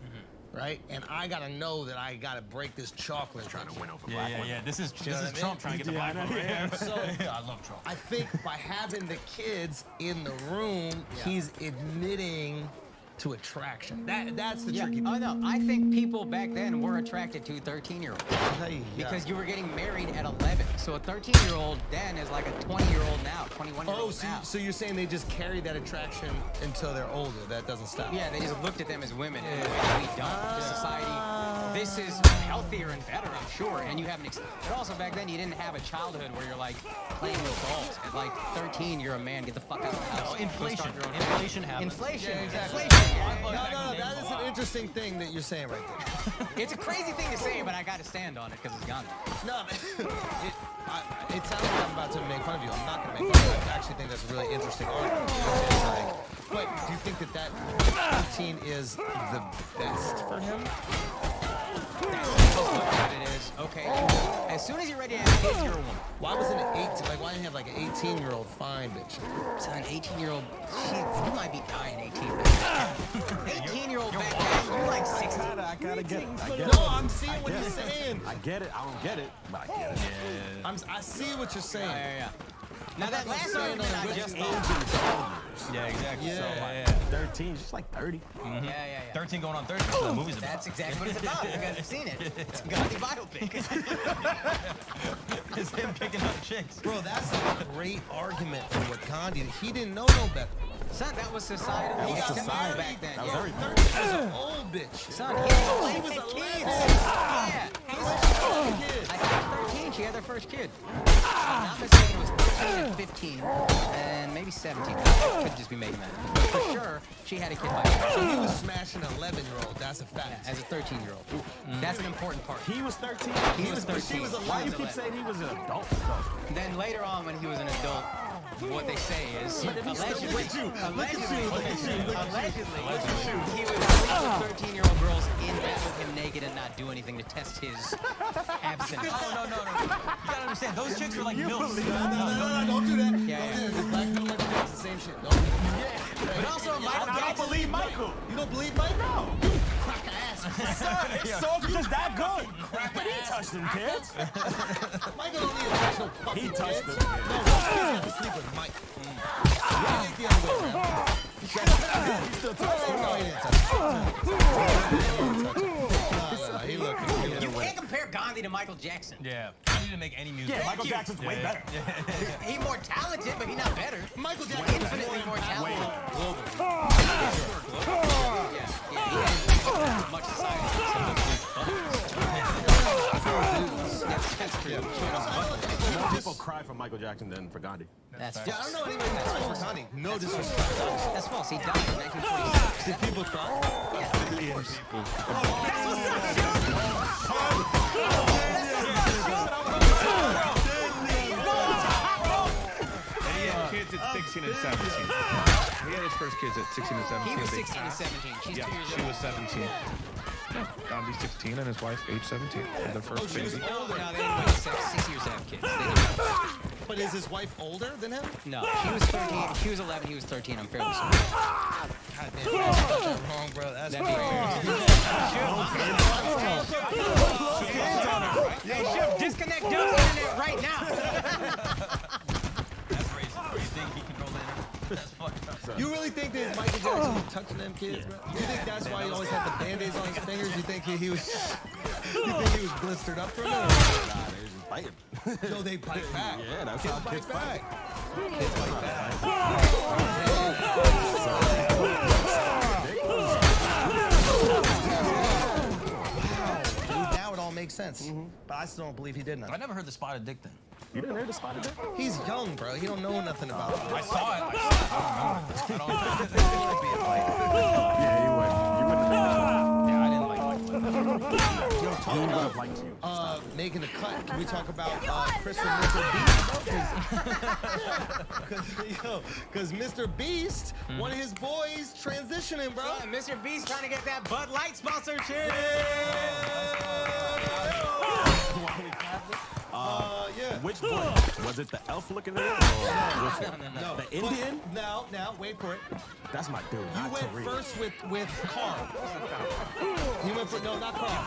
Right? And I gotta know that I gotta break this chocolate. Trying to win over Yeah, black yeah, women. yeah. This is know what I mean? Trump trying to get the black vote. Yeah. So I love Trump. I think by having the kids in the room, he's admitting to attraction. That's the tricky Oh, part. no. I think people back then were attracted to 13-year-olds. Hey, Because you were getting married at 11. So a 13-year-old then is like a 20-year-old now, 21-year-old now. so you're saying they just carry that attraction until they're older. That doesn't stop. Yeah, they just looked at them as women in a way that we don't. The society this is healthier and better, I'm sure. And you have but also back then you didn't have a childhood where you're like playing with dolls. At like 13, you're a man. Get the fuck out of the house. No, inflation. Inflation happens. Inflation. Yeah, exactly. Inflation. No, that is an interesting thing that you're saying right there. It's a crazy thing to say, but I got to stand on it because it's Gandhi. No, man. It sounds like I'm about to make fun of you. I'm not going to make fun of you. I actually think that's a really interesting argument. But do you think that 15 is the best for him? That's what it is. Okay. As soon as you're ready to have kids, you're a woman. Why wasn't it 18? Like, why didn't you have like an 18-year-old fine bitch? So an 18-year-old, you might be dying 18. 18-year-old back then, you're like 16. I gotta get it. I get No, I'm seeing what you're saying. I get it. I don't get it, but I get it. I see what you're saying. Yeah. Now that last argument I just Yeah, exactly. Yeah. So, 13, she's like 30. Yeah. 13 going on 30. That's what the movie's about. That's exactly what it's about. You guys have seen it. It's a Gandhi biopic. It's him picking up chicks. Bro, that's a great argument for what Gandhi did. He didn't know no better. Son, that was society. He got Back married. then. That was everything. 30 was an old bitch. Son, He was 11. Yeah. He was a kid. I think 13, she had their first kid. If I'm not mistaken, it was 13 and 15, and maybe 17. I could just be making that. But for sure, she had a kid by now. So he was smashing an 11-year-old. That's a fact. As a 13-year-old. That's an important part. He was 13. He was 13. She was Why you 11. keep saying he was an adult? Then later on, when he was an adult, what they say is allegedly, he was sleeping with 13-year-old girls in bed with him naked and not do anything to test his abstinence. No. You gotta understand, those chicks were like milfs. No, don't do that. Yeah. Don't do that. Black people like the same shit. Don't do that. But also, Michael I don't Jackson. believe Michael. You don't believe Mike? No. You crack ass. Soldier's just that good. But he touched them kids. Michael don't need to touch no fucking He touched kids. them. No, those kids have to sleep with Mike. Yeah, it ain't the other way around. He still touched them. No, he didn't touch him. No, he looked. You can't compare Gandhi to Michael Jackson. Yeah. I need to make any music. Yeah, Michael Jackson's way better. He's more talented, but he's not better. Michael Jackson is Infinitely more talented. He has much society. That's true. More people cry for Michael Jackson than for Gandhi. That's Yeah, I false. don't know anybody who cries for Gandhi. No disrespect. That's false. He died in 1946. Did people cry? He had kids at 16 and 17. He had his first kids at 16 and 17. He was 16 and 17. She's 2 years She old. was 17. Gandhi's 16 and his wife age 17. Had their first baby. No, they didn't wait 6 years to have kids. They didn't. But is his wife older than him? No, she was 13. She was 11. He was 13. I'm fairly certain. God damn, that's wrong, bro. That's That'd be Hey, Chef, disconnect Doug's internet right now. That's racist. You think he controlled the internet? That's fucked up. You really think that Michael Jackson was touching them kids, bro? You think that's why he always had the band-aids on his fingers? You think he was blistered up from it? Nah, they was just biting. No, they bite back. Yeah, that's Kids how kids bite fight. back. Kids bite back. Wow. Now it all makes sense. But I still don't believe he did I nothing. never heard the spotted dick thing. You didn't hear the spotted dick? He's young, bro. He don't know nothing about it. I saw it. I don't remember. Yeah, you wouldn't have Yeah, I didn't like it. Yo, talk He would about have liked you. making a cut. Can we talk about Chris and Mr. Beast? Because Mr. Beast, one of his boys, transitioning, bro. Yeah, Mr. Beast trying to get that Bud Light sponsorship. Yeah. Which boy? Was it the elf looking at it? Or No. the Indian? Now, wait for it. That's my dude. You not went Tariq. first with Carl. He went for, no, not Carl.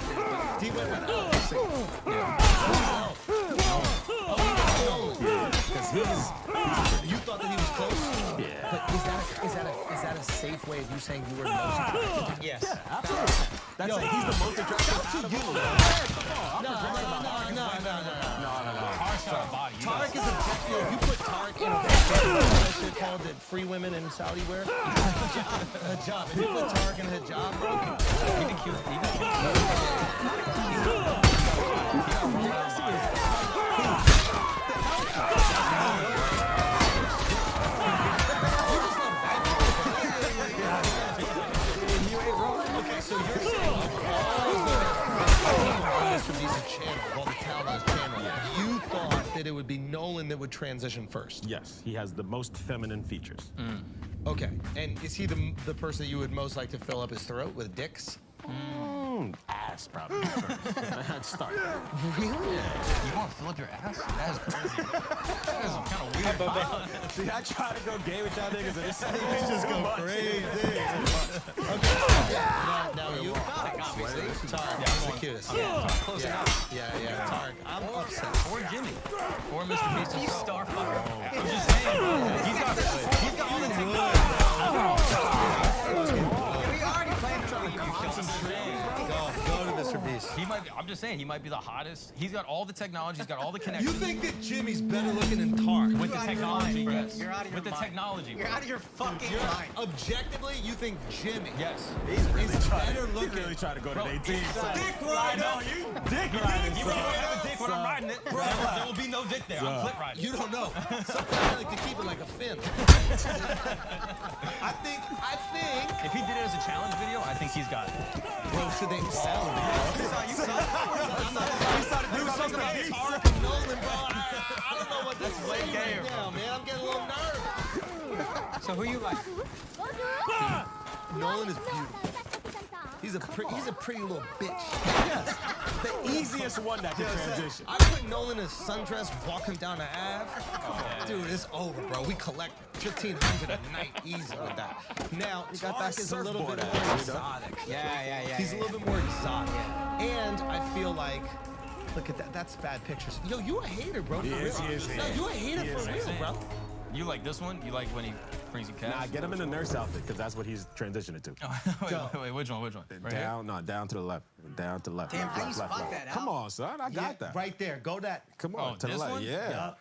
He went with Because you thought that he was close? Yeah. But is that a safe way of you saying you were the most attractive? Yes. Absolutely. That's Yo, it. He's the most attractive Shout out to of you. all. No. Tark's got a body. Tarek is a you know, if you put Tarek in a called that free women in Saudi wear? Hijab. If you put Tarek in hijab, bro. Even cute. Okay, so you're saying Mr. Beast's channel, all the talent on his channel, you thought that it would be Nolan that would transition first? Yes, he has the most feminine features. Okay, and is he the person that you would most like to fill up his throat with dicks? Ass, probably. I'd start. Really? You want to fill up your ass? That is crazy. That is kind of weird. See, I try to go gay with y'all niggas, and it's just go crazy. Okay. Now you. Obviously. Tarek, that's the cutest. Close enough. Yeah. Tarek, I'm upset. Or Jimmy. Or Mr. Beast You himself. star fucker. I'm just saying, bro. He's got all the technology. We already planned to leave you, Sean. Go to Mr. Beast. He might be, I'm just saying, he might be the hottest. He's got all the technology. He's got all the You connections. think that Jimmy's better looking than Tarek? With the technology, yes. You're out of your With the mind. technology, You're bro. out of your fucking You're mind. objectively, you think Jimmy Yes. is better He's looking. really trying to go to Bro, 18. dick rider. You dick riding. You don't have a dick when I'm riding it. Bro, there will be no dick there. I'm clip riding. You don't know. Sometimes I like to keep it like a fin. I think. If he did it as a challenge video, I think he's got it. Bro, should they sell it? You saw it. Tarek and Nolan, bro. I don't know what this is right now, man. I'm getting a little nervous. So who you like? Nolan is beautiful. He's a pretty little bitch. Yes. The easiest one that can transition. I put Nolan in a sundress, walk him down the Ave. Dude, it's over, bro. We collect 1,500 a night easy with that. Now, Tarek is a little bit more exotic. Yeah. He's a little bit more exotic. And I feel like, look at that. That's bad pictures. Yo, you a hater, bro. For real. No, you a hater for real, bro. You like this one? You like when he brings you cash? Nah, get him in the nurse outfit, because that's what he's transitioning to. Wait, which one? Right Down, no, down to the left. Down to the left. Damn, left, how you left, spot left. that out? Come on, son. I got that. Right there. Go that. Come on, to the this left. one? Yeah.